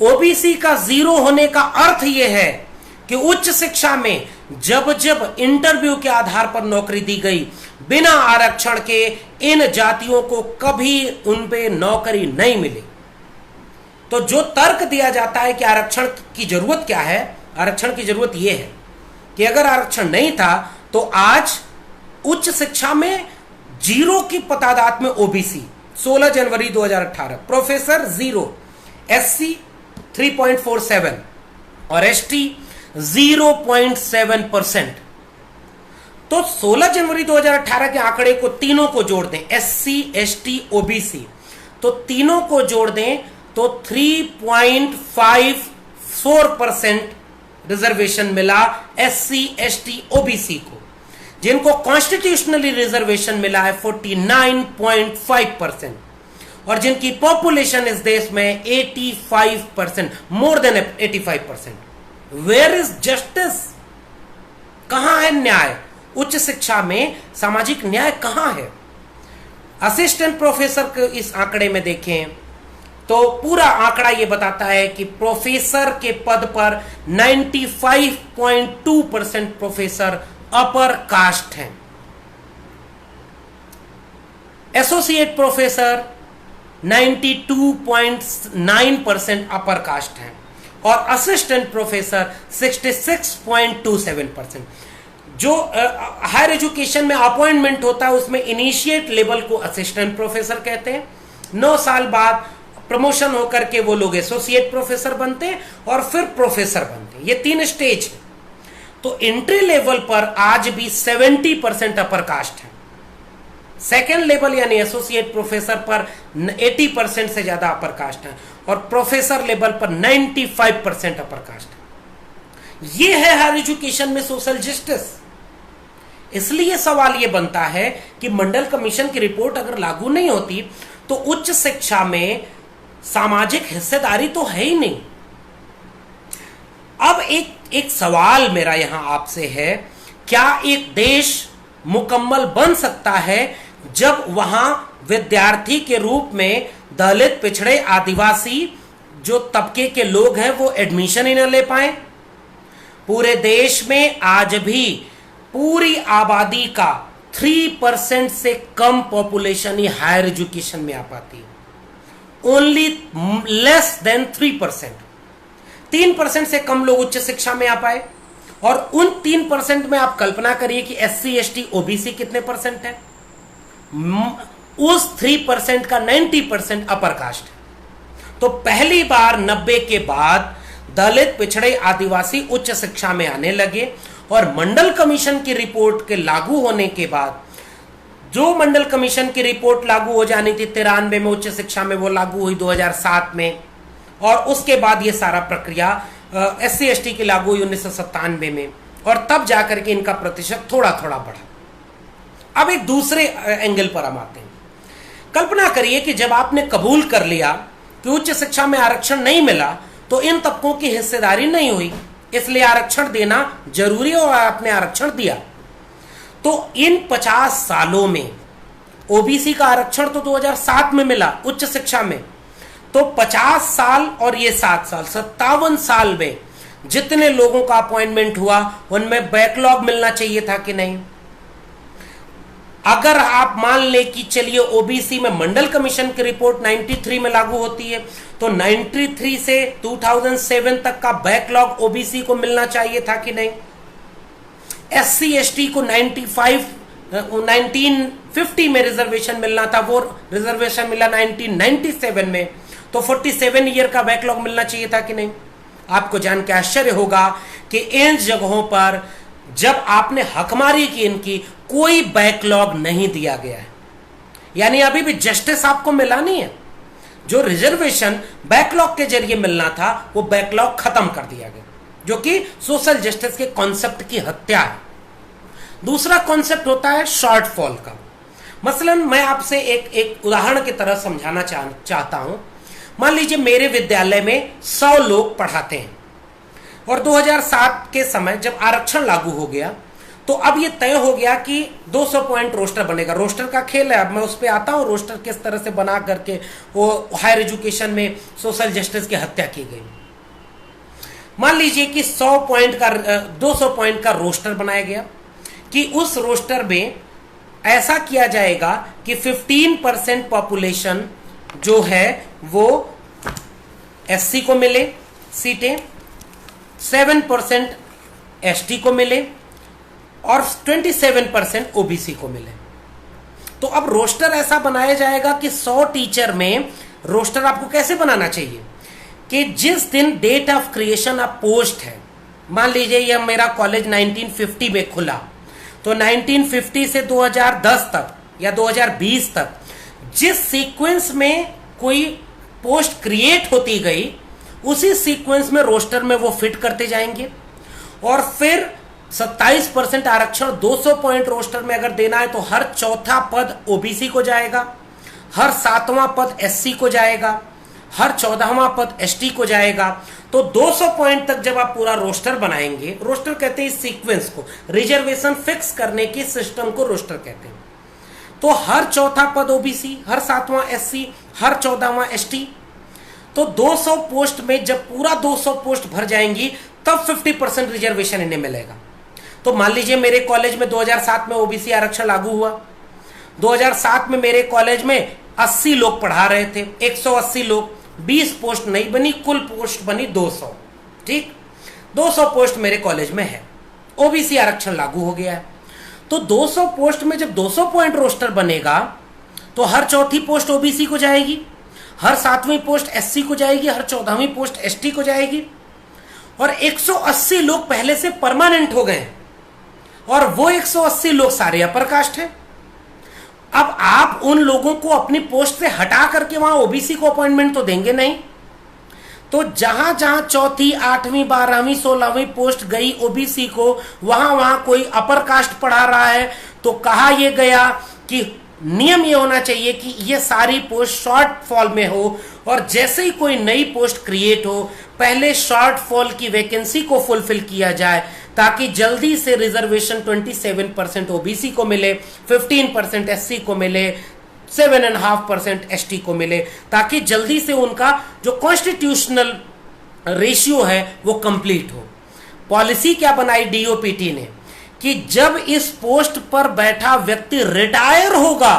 ओबीसी का 0 होने का अर्थ यह है कि उच्च शिक्षा में जब जब इंटरव्यू के आधार पर नौकरी दी गई, बिना आरक्षण के इन जातियों को कभी उन पे नौकरी नहीं मिली। तो जो तर्क दिया जाता है कि आरक्षण की जरूरत क्या है, आरक्षण की जरूरत यह है कि अगर आरक्षण नहीं था तो आज उच्च शिक्षा में 0 की तादाद में ओबीसी 16 जनवरी 2018 प्रोफेसर 0, एससी 3.47 और एसटी 0.7%। तो 16 जनवरी 2018 के आंकड़े को तीनों को जोड़ दें, एससी, एसटी, ओबीसी, तो तीनों को जोड़ दें तो 3.54% रिजर्वेशन मिला एससी, एसटी, ओबीसी को, जिनको कॉन्स्टिट्यूशनली रिजर्वेशन मिला है 49.5%, और जिनकी पॉपुलेशन इस देश में 85%, more than 85%। Where is justice? कहां है न्याय? उच्च शिक्षा में सामाजिक न्याय कहां है? असिस्टेंट प्रोफेसर के इस आंकड़े में देखें तो पूरा आंकड़ा यह बताता है कि प्रोफेसर के पद पर 95.2% प्रोफेसर अपर कास्ट हैं। एसोसिएट प्रोफेसर 92.9% अपर कास्ट हैं और असिस्टेंट प्रोफेसर 66.27%। जो हायर एजुकेशन में अपॉइंटमेंट होता है उसमें इनिशिएट लेवल को असिस्टेंट प्रोफेसर कहते हैं, 9 साल बाद प्रमोशन होकर के वो लोग एसोसिएट प्रोफेसर बनते हैं और फिर प्रोफेसर बनते हैं। ये 3 स्टेज है। तो एंट्री लेवल पर आज भी 70% अपर कास्ट है। सेकेंड लेवल यानी एसोसिएट प्रोफेसर पर 80% से ज्यादा अपर कास्ट है और प्रोफेसर लेवल पर 95% अपर कास्ट है। यह है हायर एजुकेशन में सोशल जस्टिस। इसलिए सवाल यह बनता है कि मंडल कमीशन की रिपोर्ट अगर लागू नहीं होती तो उच्च शिक्षा में सामाजिक हिस्सेदारी तो है ही नहीं। अब एक सवाल मेरा यहां आपसे है, क्या एक देश मुकम्मल बन सकता है जब वहां विद्यार्थी के रूप में दलित, पिछड़े, आदिवासी जो तबके के लोग हैं वो एडमिशन ही न ले पाए? पूरे देश में आज भी पूरी आबादी का 3% से कम पॉपुलेशन ही हायर एजुकेशन में आ पाती है। ओनली लेस देन 3%, 3% से कम लोग उच्च शिक्षा में आ पाए। और उन 3% में आप कल्पना करिए कि एससी, एसटी, ओबीसी कितने परसेंट है? उस 3% का 90% अपर कास्ट है। तो पहली बार 90 के बाद दलित, पिछड़े, आदिवासी उच्च शिक्षा में आने लगे और मंडल कमीशन की रिपोर्ट के लागू होने के बाद, जो मंडल कमीशन की रिपोर्ट लागू हो जानी थी 93 में उच्च शिक्षा में, वो लागू हुई 2007 में और उसके बाद ये सारा प्रक्रिया एससी, एसटी की लागू हुई 1997 में और तब जाकर के इनका प्रतिशत थोड़ा थोड़ा बढ़ा। अब एक दूसरे एंगल पर हम आते हैं। कल्पना करिए कि जब आपने कबूल कर लिया कि उच्च शिक्षा में आरक्षण नहीं मिला तो इन तबकों की हिस्सेदारी नहीं हुई, इसलिए आरक्षण देना जरूरी और आपने आरक्षण दिया। तो इन 50 सालों में ओबीसी का आरक्षण तो 2007 में मिला उच्च शिक्षा में, तो 50 साल और ये 7 साल 57 साल में जितने लोगों का अपॉइंटमेंट हुआ उनमें बैकलॉग मिलना चाहिए था कि नहीं? अगर आप मान ले कि चलिए ओबीसी में मंडल कमीशन की रिपोर्ट 93 में लागू होती है तो 93 से 2007 तक का बैकलॉग ओबीसी को मिलना चाहिए था कि नहीं? एससी, एसटी को 1950 में रिजर्वेशन मिलना था, वो रिजर्वेशन मिला 1997 में, तो 47 ईयर का बैकलॉग मिलना चाहिए था कि नहीं? आपको जान के आश्चर्य होगा कि इन जगहों पर जब आपने हकमारी की इनकी कोई बैकलॉग नहीं दिया गया है, यानी अभी भी जस्टिस आपको मिला नहीं है। जो रिजर्वेशन बैकलॉग के जरिए मिलना था वो बैकलॉग खत्म कर दिया गया, जो कि सोशल जस्टिस के कॉन्सेप्ट की हत्या है। दूसरा कॉन्सेप्ट होता है शॉर्टफॉल का। मसलन मैं आपसे एक उदाहरण की तरह समझाना चाहता हूं। मान लीजिए मेरे विद्यालय में 100 लोग पढ़ाते हैं और 2007 के समय जब आरक्षण लागू हो गया तो अब ये तय हो गया कि 200 पॉइंट रोस्टर बनेगा। रोस्टर का खेल है, अब मैं उस पर आता हूं, रोस्टर किस तरह से बना करके वो हायर एजुकेशन में सोशल जस्टिस की हत्या की गई। मान लीजिए कि 200 पॉइंट का रोस्टर बनाया गया कि उस रोस्टर में ऐसा किया जाएगा कि 15% पॉपुलेशन जो है वो एससी को मिले सीटें, 7% एसटी को मिले और 27% ओबीसी को मिले। तो अब रोस्टर ऐसा बनाया जाएगा कि 100 टीचर में रोस्टर आपको कैसे बनाना चाहिए कि जिस दिन date of creation of post है, मान लीजिए यह मेरा कॉलेज 1950 में खुला, तो 1950 से 2010 तक या 2020 तक जिस सीक्वेंस में कोई पोस्ट क्रिएट होती गई उसी सीक्वेंस में रोस्टर में वो फिट करते जाएंगे। और फिर 27% आरक्षण 200 पॉइंट रोस्टर में अगर देना है तो हर चौथा पद ओबीसी को जाएगा, हर 7वां पद एससी को जाएगा, हर 14वां पद एसटी को जाएगा। तो 200 पॉइंट तक जब आप पूरा रोस्टर बनाएंगे, रोस्टर कहते हैं इस सीक्वेंस को, रिजर्वेशन फिक्स करने की सिस्टम को रोस्टर कहते हैं। तो हर चौथा पद ओबीसी, हर 7वां एससी, हर 14वां एसटी। तो 200 पोस्ट में जब पूरा 200 पोस्ट भर जाएंगी तब 50% रिजर्वेशन इन्हें मिलेगा। तो मान लीजिए मेरे कॉलेज में 2007 में ओबीसी आरक्षण लागू हुआ। 2007 में मेरे कॉलेज में 80 लोग पढ़ा रहे थे, 180 लोग, 20 पोस्ट नहीं बनी, कुल पोस्ट बनी 200। ठीक, 200 पोस्ट मेरे कॉलेज में है, ओबीसी आरक्षण लागू हो गया है। तो 200 पोस्ट में जब 200 पॉइंट रोस्टर बनेगा तो हर चौथी पोस्ट ओबीसी को जाएगी, हर 7वीं पोस्ट एससी को जाएगी, हर 14वीं पोस्ट एसटी को जाएगी। और 180 लोग पहले से परमानेंट हो गए और वो 180 लोग सारे अपर कास्ट हैं। अब आप उन लोगों को अपनी पोस्ट से हटा करके वहां ओबीसी को अपॉइंटमेंट तो देंगे नहीं। तो जहां जहां चौथी, 8वीं, 12वीं, 16वीं पोस्ट गई ओबीसी को, वहां वहां कोई अपर कास्ट पढ़ा रहा है तो कहा यह गया कि नियम ये होना चाहिए कि ये सारी पोस्ट शॉर्ट फॉल में हो और जैसे ही कोई नई पोस्ट क्रिएट हो पहले शॉर्ट फॉल की वैकेंसी को फुलफिल किया जाए ताकि जल्दी से रिजर्वेशन 27% ओबीसी को मिले, 15% एससी को मिले, 7.5% एसटी को मिले, ताकि जल्दी से उनका जो कॉन्स्टिट्यूशनल रेशियो है वो कंप्लीट हो। पॉलिसी क्या बनाई डीओपीटी ने कि जब इस पोस्ट पर बैठा व्यक्ति रिटायर होगा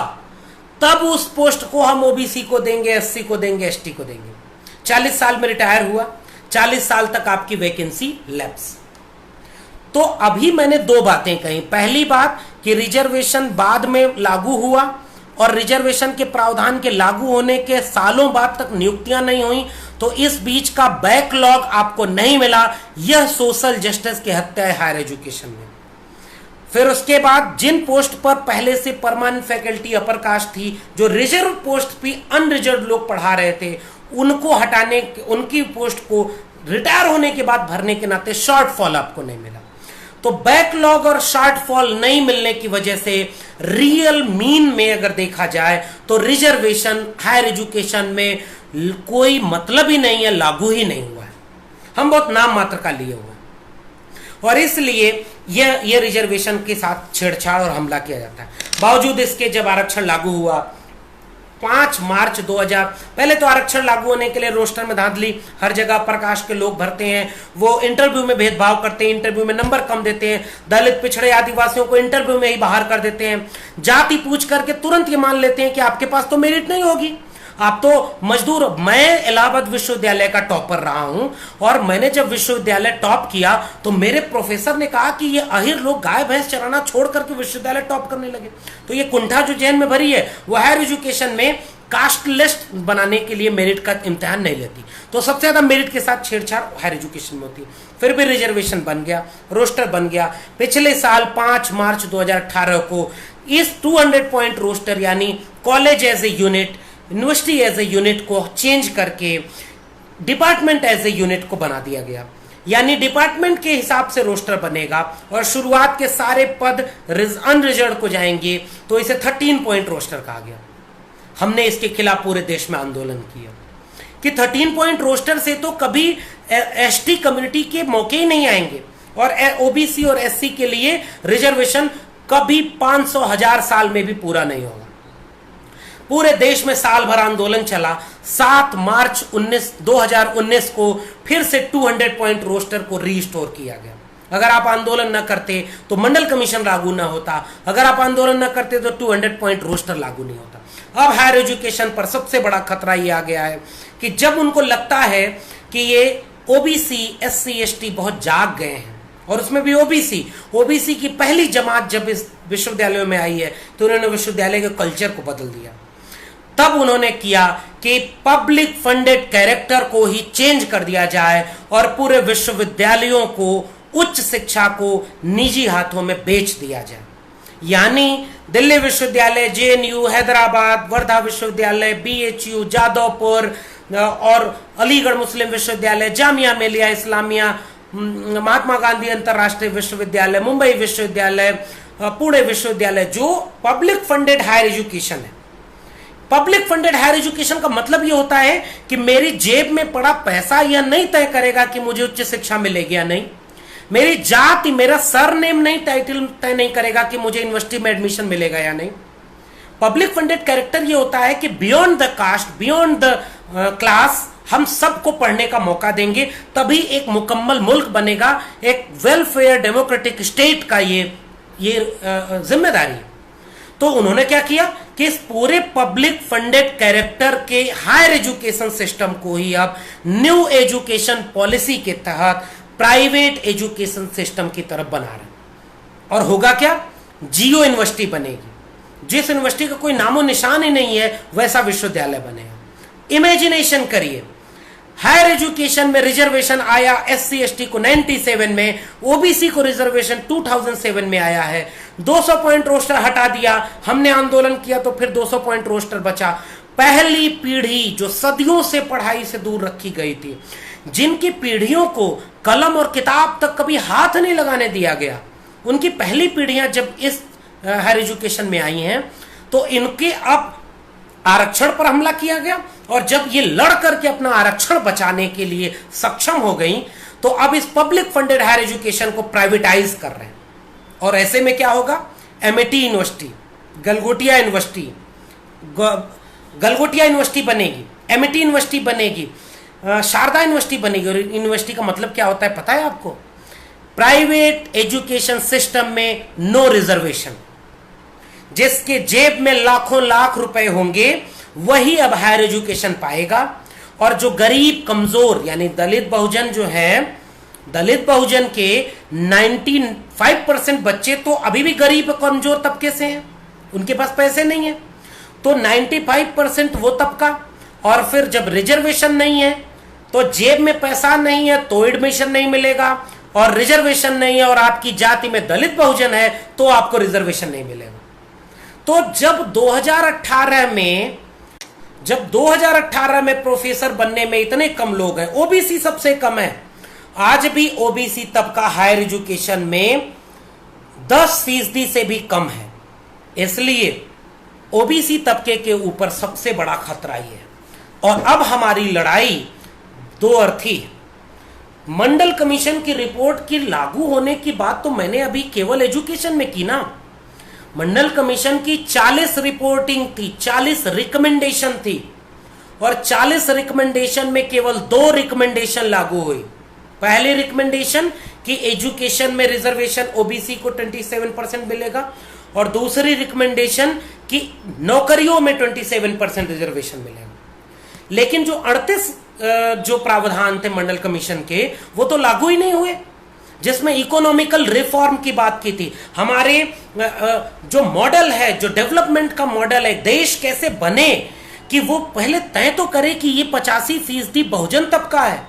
तब उस पोस्ट को हम ओबीसी को देंगे, एससी को देंगे, एसटी को देंगे। 40 साल में रिटायर हुआ, 40 साल तक आपकी वैकेंसी लैप्स। तो अभी मैंने 2 बातें कही। पहली बात कि रिजर्वेशन बाद में लागू हुआ और रिजर्वेशन के प्रावधान के लागू होने के सालों बाद तक नियुक्तियां नहीं हुई, तो इस बीच का बैकलॉग आपको नहीं मिला। यह सोशल जस्टिस की हत्या है हायर एजुकेशन में। फिर उसके बाद जिन पोस्ट पर पहले से परमानेंट फैकल्टी अपर कास्ट थी, जो रिजर्व पोस्ट भी अनरिजर्व लोग पढ़ा रहे थे, उनको हटाने, उनकी पोस्ट को रिटायर होने के बाद भरने के नाते शॉर्टफॉल आपको नहीं मिला। तो बैकलॉग और शॉर्टफॉल नहीं मिलने की वजह से रियल मीन में अगर देखा जाए तो रिजर्वेशन हायर एजुकेशन में कोई मतलब ही नहीं है, लागू ही नहीं हुआ है। हम बहुत नाम मात्र का लिए हुए हैं और इसलिए यह रिजर्वेशन के साथ छेड़छाड़ और हमला किया जाता है। बावजूद इसके जब आरक्षण लागू हुआ 5 मार्च 2000, पहले तो आरक्षण लागू होने के लिए रोस्टर में धांधली, हर जगह प्रकाश के लोग भरते हैं, वो इंटरव्यू में भेदभाव करते हैं, इंटरव्यू में नंबर कम देते हैं, दलित, पिछड़े, आदिवासियों को इंटरव्यू में ही बाहर कर देते हैं, जाति पूछ करके तुरंत ये मान लेते हैं कि आपके पास तो मेरिट नहीं होगी, आप तो मजदूर। मैं इलाहाबाद विश्वविद्यालय का टॉपर रहा हूं और मैंने जब विश्वविद्यालय टॉप किया तो मेरे प्रोफेसर ने कहा कि ये अहिर लोग गाय भैंस चराना छोड़ करके विश्वविद्यालय टॉप करने लगे। तो ये कुंठा जो जहन में भरी है वो हायर एजुकेशन में कास्ट लिस्ट बनाने के लिए मेरिट का इम्तिहान नहीं लेती। तो सबसे ज्यादा मेरिट के साथ छेड़छाड़ हायर एजुकेशन में होती है। फिर भी रिजर्वेशन बन गया, रोस्टर बन गया। पिछले साल 5 मार्च 2018 को इस 200 पॉइंट रोस्टर यानी college as a unit, university as a unit को चेंज करके डिपार्टमेंट एज ए यूनिट को बना दिया गया। यानी डिपार्टमेंट के हिसाब से रोस्टर बनेगा और शुरुआत के सारे पद अनरिजर्व को जाएंगे, तो इसे 13 पॉइंट रोस्टर कहा गया। हमने इसके खिलाफ पूरे देश में आंदोलन किया। कि 13 पॉइंट रोस्टर से तो कभी एसटी कम्युनिटी के मौके ही नहीं आएंगे, और ओबीसी और एससी के लिए रिजर्वेशन कभी 500,000 साल में भी पूरा नहीं होगा। पूरे देश में साल भर आंदोलन चला। 7 मार्च 2019 को फिर से 200 पॉइंट रोस्टर को रीस्टोर किया गया। अगर आप आंदोलन न करते तो मंडल कमीशन लागू न होता, अगर आप आंदोलन न करते तो 200 पॉइंट रोस्टर लागू नहीं होता। अब हायर एजुकेशन पर सबसे बड़ा खतरा ये आ गया है कि जब उनको लगता है कि ये ओबीसी एससी एसटी बहुत जाग गए हैं, और उसमें भी ओबीसी की पहली जमात जब इस विश्वविद्यालयों में आई है तो उन्होंने विश्वविद्यालय के कल्चर को बदल दिया। तब उन्होंने किया कि पब्लिक फंडेड कैरेक्टर को ही चेंज कर दिया जाए और पूरे विश्वविद्यालयों को, उच्च शिक्षा को निजी हाथों में बेच दिया जाए। यानी दिल्ली विश्वविद्यालय, जेएनयू, हैदराबाद, वर्धा विश्वविद्यालय, बीएचयू, जादवपुर और अलीगढ़ मुस्लिम विश्वविद्यालय, जामिया मिलिया इस्लामिया, महात्मा गांधी अंतरराष्ट्रीय विश्वविद्यालय, मुंबई विश्वविद्यालय, पुणे विश्वविद्यालय, जो पब्लिक फंडेड हायर एजुकेशन है। पब्लिक फंडेड हायर एजुकेशन का मतलब यह होता है कि मेरी जेब में पड़ा पैसा यह नहीं तय करेगा कि मुझे उच्च शिक्षा मिलेगी या नहीं। मेरी जाति, मेरा सरनेम नहीं, टाइटल तय नहीं करेगा कि मुझे यूनिवर्सिटी में एडमिशन मिलेगा या नहीं। पब्लिक फंडेड कैरेक्टर ये होता है कि beyond the caste, beyond the class हम सबको पढ़ने का मौका देंगे, तभी एक मुकम्मल मुल्क बनेगा, एक वेलफेयर डेमोक्रेटिक स्टेट का ये जिम्मेदारी है। तो उन्होंने क्या किया कि इस पूरे पब्लिक फंडेड कैरेक्टर के हायर एजुकेशन सिस्टम को ही अब न्यू एजुकेशन पॉलिसी के तहत प्राइवेट एजुकेशन सिस्टम की तरफ बना रहे। और होगा क्या? जियो यूनिवर्सिटी बनेगी। जिस यूनिवर्सिटी का कोई नामो निशान ही नहीं है वैसा विश्वविद्यालय बनेगा। इमेजिनेशन करिए, हायर एजुकेशन में रिजर्वेशन आया एससी एसटी को 97 में, ओबीसी को रिजर्वेशन 2007 में आया है। 200 पॉइंट रोस्टर हटा दिया, हमने आंदोलन किया तो फिर 200 पॉइंट रोस्टर बचा। पहली पीढ़ी जो सदियों से पढ़ाई से दूर रखी गई थी, जिनकी पीढ़ियों को कलम और किताब तक कभी हाथ नहीं लगाने दिया गया, उनकी पहली पीढ़ियां जब इस हायर एजुकेशन में आई हैं तो इनके अब आरक्षण पर हमला किया गया, और जब ये लड़ करके अपना आरक्षण बचाने के लिए सक्षम हो गई तो अब इस पब्लिक फंडेड हायर एजुकेशन को प्राइवेटाइज कर रहे हैं। और ऐसे में क्या होगा? MAT university, Galgotia university, Galgotia university बनेगी, एमएटी यूनिवर्सिटी बनेगी, शारदा यूनिवर्सिटी बनेगी। और यूनिवर्सिटी का मतलब क्या होता है पता है आपको? प्राइवेट एजुकेशन सिस्टम में नो रिजर्वेशन। जिसके जेब में लाखों लाख रुपए होंगे वही अब हायर एजुकेशन पाएगा, और जो गरीब कमजोर यानी दलित बहुजन जो है, दलित बहुजन के 95% बच्चे तो अभी भी गरीब कमजोर तबके से हैं, उनके पास पैसे नहीं है। तो 95% वो तबका, और फिर जब रिजर्वेशन नहीं है तो जेब में पैसा नहीं है तो एडमिशन नहीं मिलेगा, और रिजर्वेशन नहीं है और आपकी जाति में दलित बहुजन है तो आपको रिजर्वेशन नहीं मिलेगा। तो जब 2018 में प्रोफेसर बनने में इतने कम लोग हैं, ओबीसी सबसे कम है, आज भी ओबीसी तबका हायर एजुकेशन में 10% से भी कम है। इसलिए ओबीसी तबके के ऊपर सबसे बड़ा खतरा ही है। और अब हमारी लड़ाई दो अर्थी है। मंडल कमीशन की रिपोर्ट की लागू होने की बात तो मैंने अभी केवल एजुकेशन में की ना। मंडल कमीशन की 40 रिपोर्टिंग थी, 40 रिकमेंडेशन थी, और 40 रिकमेंडेशन में केवल 2 रिकमेंडेशन लागू हुई। पहली रिकमेंडेशन कि एजुकेशन में रिजर्वेशन ओबीसी को 27% मिलेगा, और दूसरी रिकमेंडेशन कि नौकरियों में 27% रिजर्वेशन मिलेगा। लेकिन जो 38 जो प्रावधान थे मंडल कमीशन के, वो तो लागू ही नहीं हुए, जिसमें इकोनॉमिकल रिफॉर्म की बात की थी। हमारे जो मॉडल है, जो डेवलपमेंट का मॉडल है, देश कैसे बने, कि वो पहले तय तो करे कि ये 85% बहुजन तबका है,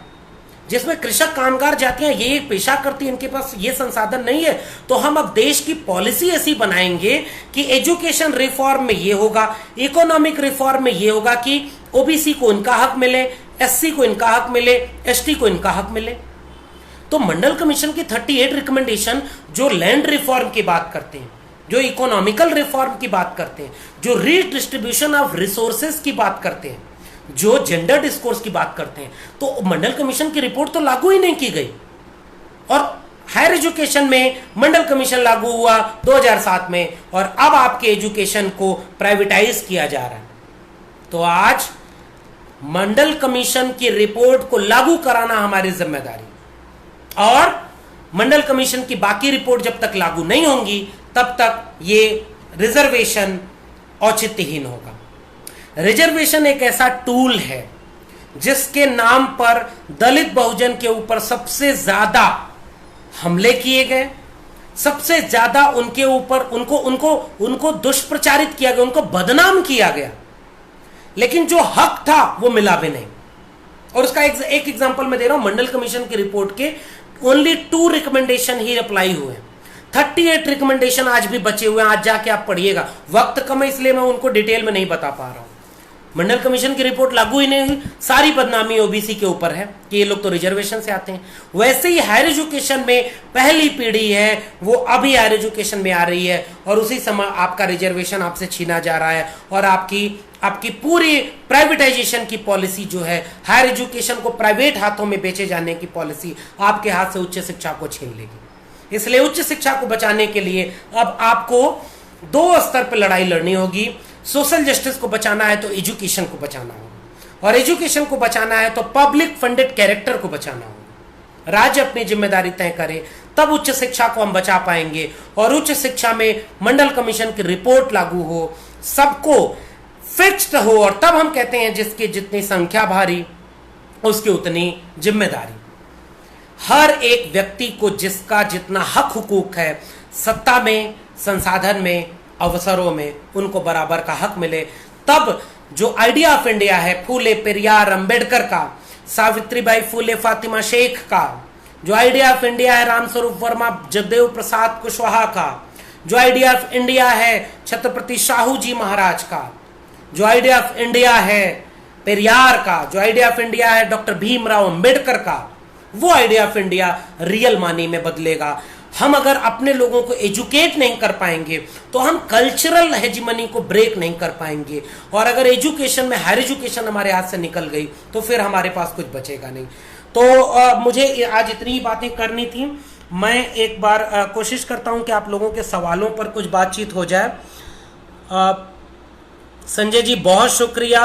जिसमें कृषक कामगार जातियां ये एक पेशा करती है, इनके पास ये संसाधन नहीं है। तो हम अब देश की पॉलिसी ऐसी बनाएंगे कि एजुकेशन रिफॉर्म में ये होगा, इकोनॉमिक रिफॉर्म में ये होगा कि ओबीसी को इनका हक मिले, एससी को इनका हक मिले, एसटी को इनका हक मिले। तो मंडल कमीशन की 38 रिकमेंडेशन जो लैंड रिफॉर्म की बात करते हैं, जो इकोनॉमिकल रिफॉर्म की बात करते हैं, जो रीडिस्ट्रीब्यूशन ऑफ रिसोर्सेज की बात करते हैं, जो जेंडर डिस्कोर्स की बात करते हैं, तो मंडल कमीशन की रिपोर्ट तो लागू ही नहीं की गई। और हायर एजुकेशन में मंडल कमीशन लागू हुआ 2007 में, और अब आपके एजुकेशन को प्राइवेटाइज किया जा रहा है। तो आज मंडल कमीशन की रिपोर्ट को लागू कराना हमारी जिम्मेदारी, और मंडल कमीशन की बाकी रिपोर्ट जब तक लागू नहीं होंगी तब तक ये रिजर्वेशन औचित्यहीन होगा। रिजर्वेशन एक ऐसा टूल है जिसके नाम पर दलित बहुजन के ऊपर सबसे ज्यादा हमले किए गए, सबसे ज्यादा उनके ऊपर उनको दुष्प्रचारित किया गया, उनको बदनाम किया गया, लेकिन जो हक था वो मिला भी नहीं। और उसका एक एग्जांपल मैं दे रहा हूं, मंडल कमीशन की रिपोर्ट के ओनली 2 रिकमेंडेशन ही अप्लाई हुए, 38 रिकमेंडेशन आज भी बचे हुए हैं। आज जाके आप पढ़िएगा, वक्त कम है इसलिए मैं उनको डिटेल में नहीं बता पा रहा हूं। मंडल कमीशन की रिपोर्ट लागू ही नहीं हुई, सारी बदनामी ओबीसी के ऊपर है कि ये लोग तो रिजर्वेशन से आते हैं। वैसे ही हायर एजुकेशन में पहली पीढ़ी है वो अभी हायर एजुकेशन में आ रही है, और उसी समय आपका रिजर्वेशन आपसे छीना जा रहा है, और आपकी पूरी प्राइवेटाइजेशन की पॉलिसी जो है, हायर एजुकेशन को प्राइवेट हाथों में बेचे जाने की पॉलिसी आपके हाथ से उच्च शिक्षा को छीन लेगी। इसलिए उच्च शिक्षा को बचाने के लिए अब आपको 2 स्तर पर लड़ाई लड़नी होगी। सोशल जस्टिस को बचाना है तो एजुकेशन को बचाना होगा, और एजुकेशन को बचाना है तो पब्लिक फंडेड कैरेक्टर को बचाना होगा। राज्य अपनी जिम्मेदारी तय करे तब उच्च शिक्षा को हम बचा पाएंगे, और उच्च शिक्षा में मंडल कमीशन की रिपोर्ट लागू हो, सबको फिक्स्ड हो, और तब हम कहते हैं जिसकी जितनी संख्या भारी उसकी उतनी जिम्मेदारी। हर एक व्यक्ति को जिसका जितना हक हुकूक है, सत्ता में, संसाधन में, अवसरों में, उनको बराबर का हक मिले। तब जो आइडिया ऑफ इंडिया है फूले पेरियार अंबेडकर का, सावित्रीबाई फूले फातिमा शेख का, जो आइडिया ऑफ इंडिया है रामस्वरूप वर्मा जगदेव प्रसाद कुशवाहा का, जो आइडिया ऑफ इंडिया है छत्रपति शाहू जी महाराज का, जो आइडिया ऑफ इंडिया है पेरियार का, जो आइडिया ऑफ इंडिया है डॉक्टर भीमराव अंबेडकर का, वो आइडिया ऑफ इंडिया रियल मानी में बदलेगा। हम अगर अपने लोगों को एजुकेट नहीं कर पाएंगे तो हम कल्चरल हेजिमनी को ब्रेक नहीं कर पाएंगे, और अगर एजुकेशन में हायर एजुकेशन हमारे हाथ से निकल गई तो फिर हमारे पास कुछ बचेगा नहीं। तो मुझे आज इतनी बातें करनी थी। मैं एक बार कोशिश करता हूं कि आप लोगों के सवालों पर कुछ बातचीत हो जाए। संजय जी बहुत शुक्रिया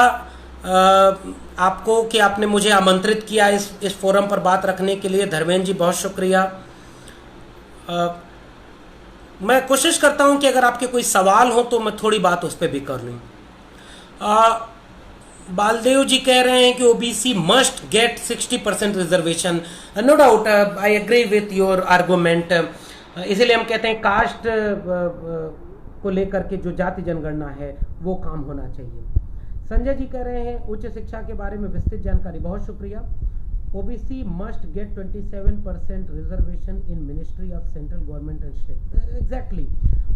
आपको कि आपने मुझे आमंत्रित किया इस फोरम पर बात रखने के लिए। धर्मेंद्र जी बहुत शुक्रिया। मैं कोशिश करता हूं कि अगर आपके कोई सवाल हो तो मैं थोड़ी बात उस पर भी कर लूं। बालदेव जी कह रहे हैं कि OBC must get 60% reservation. No doubt, I agree with your argument. इसीलिए हम कहते हैं कास्ट को लेकर के जो जाति जनगणना है वो काम होना चाहिए। संजय जी कह रहे हैं उच्च शिक्षा के बारे में विस्तृत जानकारी, बहुत शुक्रिया। OBC must gate 27% reservation in ministry of central government and state. Exactly,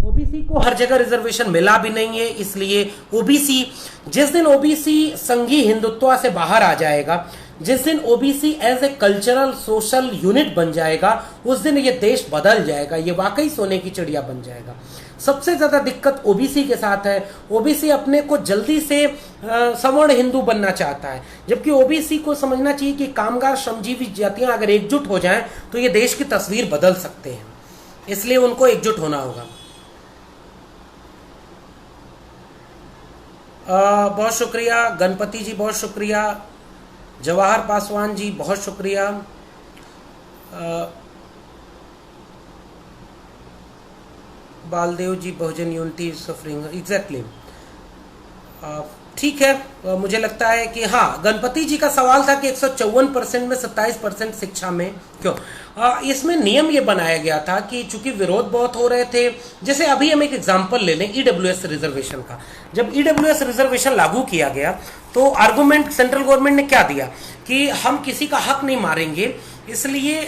OBC को हर जगह रिजर्वेशन मिला भी नहीं है, इसलिए ओबीसी जिस दिन ओबीसी संघीय हिंदुत्व से बाहर आ जाएगा, जिस दिन OBC as a cultural social unit बन जाएगा, उस दिन ये देश बदल जाएगा, ये वाकई सोने की चिड़िया बन जाएगा। सबसे ज्यादा दिक्कत ओबीसी के साथ है। ओबीसी अपने को जल्दी से सवर्ण हिंदू बनना चाहता है, जबकि ओबीसी को समझना चाहिए कि कामगार श्रमजीवी जातियां अगर एकजुट हो जाएं तो ये देश की तस्वीर बदल सकते हैं, इसलिए उनको एकजुट होना होगा। बहुत शुक्रिया गणपति जी, बहुत शुक्रिया जवाहर पासवान जी, बहुत शुक्रिया। बालदेव जी बहुजन यूनिटी सफरिंग, एग्जैक्टली ठीक है। मुझे लगता है कि हाँ, गणपति जी का सवाल था कि 154% में 27% शिक्षा में क्यों। इसमें नियम ये बनाया गया था कि चूंकि विरोध बहुत हो रहे थे, जैसे अभी हम एक एग्जांपल ले लें ईडब्ल्यूएस रिजर्वेशन का। जब ईडब्ल्यूएस रिजर्वेशन लागू किया गया तो आर्गुमेंट सेंट्रल गवर्नमेंट ने क्या दिया कि हम किसी का हक नहीं मारेंगे, इसलिए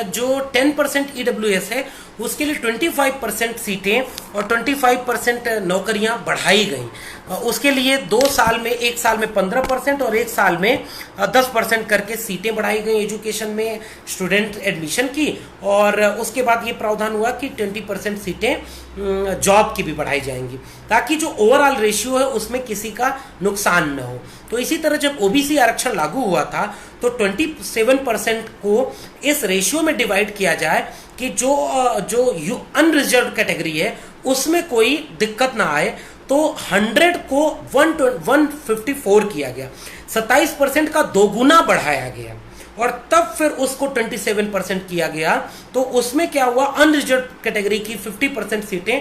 जो 10% ईडब्ल्यूएस है उसके लिए 25% सीटें और 25% नौकरियां बढ़ाई गई। उसके लिए 2 साल में, 1 साल में 15% और 1 साल में 10% करके सीटें बढ़ाई गई एजुकेशन में स्टूडेंट एडमिशन की। और उसके बाद ये प्रावधान हुआ कि 20% सीटें जॉब की भी बढ़ाई जाएंगी, ताकि जो ओवरऑल रेशियो है उसमें किसी का नुकसान न हो। तो इसी तरह जब ओबीसी आरक्षण लागू हुआ था तो 27% को इस रेशियो में डिवाइड किया जाए कि जो अनरिजर्व कैटेगरी है उसमें कोई दिक्कत ना आए, तो 100 को 154 किया गया, 27% का दोगुना बढ़ाया गया और तब फिर उसको 27% किया गया। तो उसमें क्या हुआ, अनरिजर्व कैटेगरी की 50% सीटें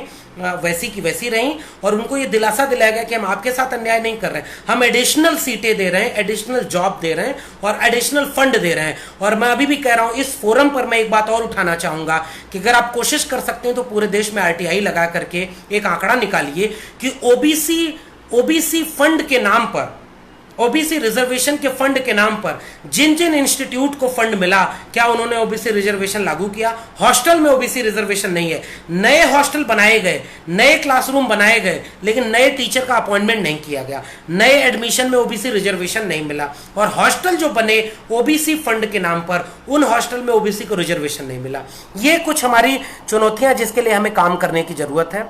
वैसी की वैसी रहीं और उनको ये दिलासा दिलाया गया कि हम आपके साथ अन्याय नहीं कर रहे हैं, हम एडिशनल सीटें दे रहे हैं, एडिशनल जॉब दे रहे हैं और एडिशनल फंड दे रहे हैं। और मैं अभी भी कह रहा हूं, इस फोरम पर मैं एक बात और उठाना चाहूंगा कि अगर आप कोशिश कर सकते हैं तो पूरे देश में आरटीआई लगा करके एक आंकड़ा निकालिए कि ओबीसी फंड के नाम पर, ओबीसी रिजर्वेशन के फंड के नाम पर जिन जिन इंस्टीट्यूट को फंड मिला, क्या उन्होंने ओबीसी रिजर्वेशन लागू किया? हॉस्टल में ओबीसी रिजर्वेशन नहीं है। नए हॉस्टल बनाए गए, नए क्लासरूम बनाए गए, लेकिन नए टीचर का अपॉइंटमेंट नहीं किया गया, नए एडमिशन में ओबीसी रिजर्वेशन नहीं मिला। और हॉस्टल जो बने ओबीसी फंड के नाम पर, उन हॉस्टल में ओबीसी को रिजर्वेशन नहीं मिला। ये कुछ हमारी चुनौतियां जिसके लिए हमें काम करने की जरूरत है।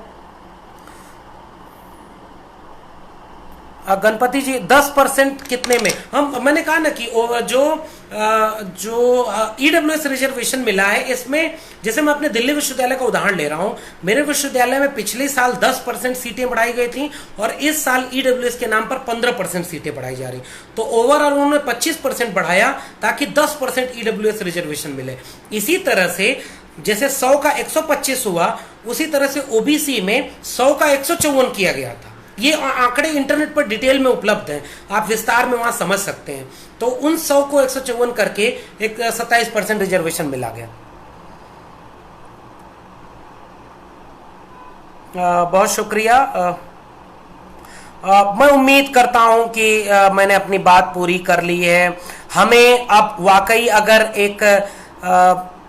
गणपति जी 10% कितने में? मैंने कहा ना कि जो ईडब्ल्यूएस रिजर्वेशन मिला है, इसमें जैसे मैं अपने दिल्ली विश्वविद्यालय का उदाहरण ले रहा हूं, मेरे विश्वविद्यालय में पिछले साल 10% सीटें बढ़ाई गई थी और इस साल ईडब्ल्यूएस के नाम पर 15% सीटें बढ़ाई जा रही। तो ओवरऑल उन्होंने 25% बढ़ाया ताकि 10% ईडब्ल्यूएस रिजर्वेशन मिले। इसी तरह से जैसे 100 का 125 हुआ, उसी तरह से ओबीसी में 100 का 154 किया गया था। ये आंकड़े इंटरनेट पर डिटेल में उपलब्ध हैं, आप विस्तार में वहां समझ सकते हैं। तो उन 100 को 154 करके एक 27% रिजर्वेशन मिला गया। बहुत शुक्रिया। मैं उम्मीद करता हूं कि मैंने अपनी बात पूरी कर ली है। हमें अब वाकई अगर एक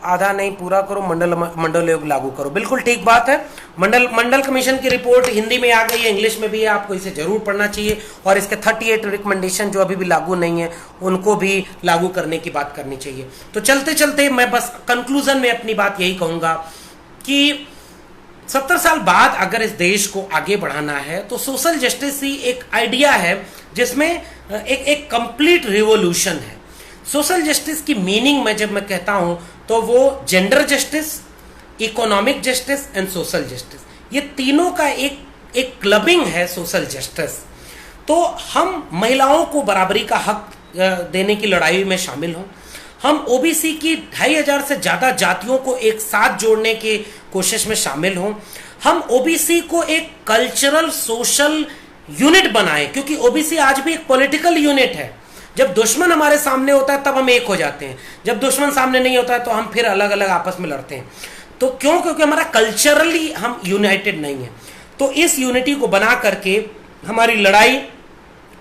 आधा नहीं पूरा करो, मंडल योग लागू करो, बिल्कुल ठीक बात है। मंडल कमीशन की रिपोर्ट हिंदी में आ गई है, इंग्लिश में भी है, आपको इसे जरूर पढ़ना चाहिए और इसके 38 रिकमेंडेशन जो अभी भी लागू नहीं है उनको भी लागू करने की बात करनी चाहिए। तो चलते चलते मैं बस कंक्लूजन में अपनी बात यही कहूंगा कि 70 साल बाद अगर इस देश को आगे बढ़ाना है तो सोशल जस्टिस ही एक आइडिया है जिसमें एक कंप्लीट रिवोल्यूशन है। सोशल जस्टिस की मीनिंग में जब मैं कहता हूं तो वो gender justice, economic justice and social justice, ये तीनों का एक क्लबिंग है सोशल जस्टिस। तो हम महिलाओं को बराबरी का हक देने की लड़ाई में शामिल हों, हम ओबीसी की 2500 से ज्यादा जातियों को एक साथ जोड़ने की कोशिश में शामिल हों, हम ओबीसी को एक कल्चरल सोशल यूनिट बनाएं, क्योंकि ओबीसी आज भी एक पॉलिटिकल यूनिट है। जब दुश्मन हमारे सामने होता है तब हम एक हो जाते हैं, जब दुश्मन सामने नहीं होता है तो हम फिर अलग अलग आपस में लड़ते हैं। तो क्यों? क्योंकि हमारा कल्चरली हम यूनाइटेड नहीं है। तो इस यूनिटी को बना करके हमारी लड़ाई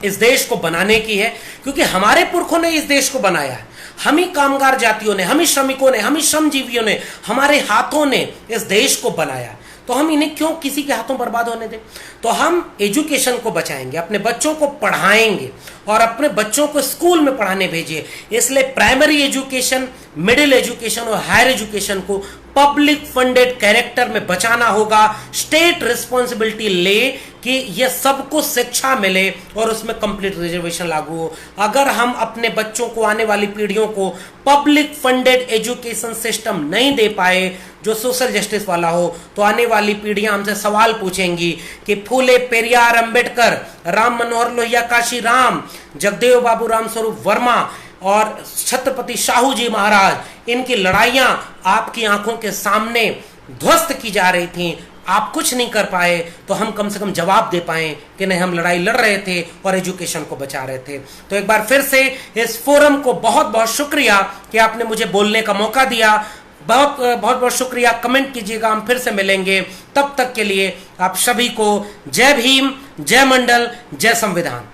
इस देश को बनाने की है, क्योंकि हमारे पुरखों ने इस देश को बनाया है। हम ही कामगार जातियों ने, हम ही श्रमिकों ने, हम ही श्रमजीवियों ने, हमारे हाथों ने इस देश को बनाया। तो हम इन्हें क्यों किसी के हाथों बर्बाद होने दें? तो हम एजुकेशन को बचाएंगे, अपने बच्चों को पढ़ाएंगे और अपने बच्चों को स्कूल में पढ़ाने भेजिए। इसलिए प्राइमरी एजुकेशन, मिडिल एजुकेशन और हायर एजुकेशन को पब्लिक फंडेड कैरेक्टर में बचाना होगा। स्टेट रिस्पॉन्सिबिलिटी ले कि यह सबको शिक्षा मिले और उसमें कंप्लीट रिजर्वेशन लागू हो। अगर हम अपने बच्चों को, आने वाली पीढ़ियों को पब्लिक फंडेड एजुकेशन सिस्टम नहीं दे पाए जो सोशल जस्टिस वाला हो, तो आने वाली पीढ़ियां हमसे सवाल पूछेंगी कि फूले, पेरियार, अंबेडकर, राम मनोहर लोहिया, काशी राम, जगदेव बाबू रामस्वरूप वर्मा और छत्रपति शाहू जी महाराज, इनकी लड़ाइयां आपकी आंखों के सामने ध्वस्त की जा रही थी, आप कुछ नहीं कर पाए, तो हम कम से कम जवाब दे पाए कि नहीं, हम लड़ाई लड़ रहे थे और एजुकेशन को बचा रहे थे। तो एक बार फिर से इस फोरम को बहुत बहुत शुक्रिया कि आपने मुझे बोलने का मौका दिया। बहुत बहुत शुक्रिया। कमेंट कीजिएगा, हम फिर से मिलेंगे। तब तक के लिए आप सभी को जय भीम, जय मंडल, जय संविधान।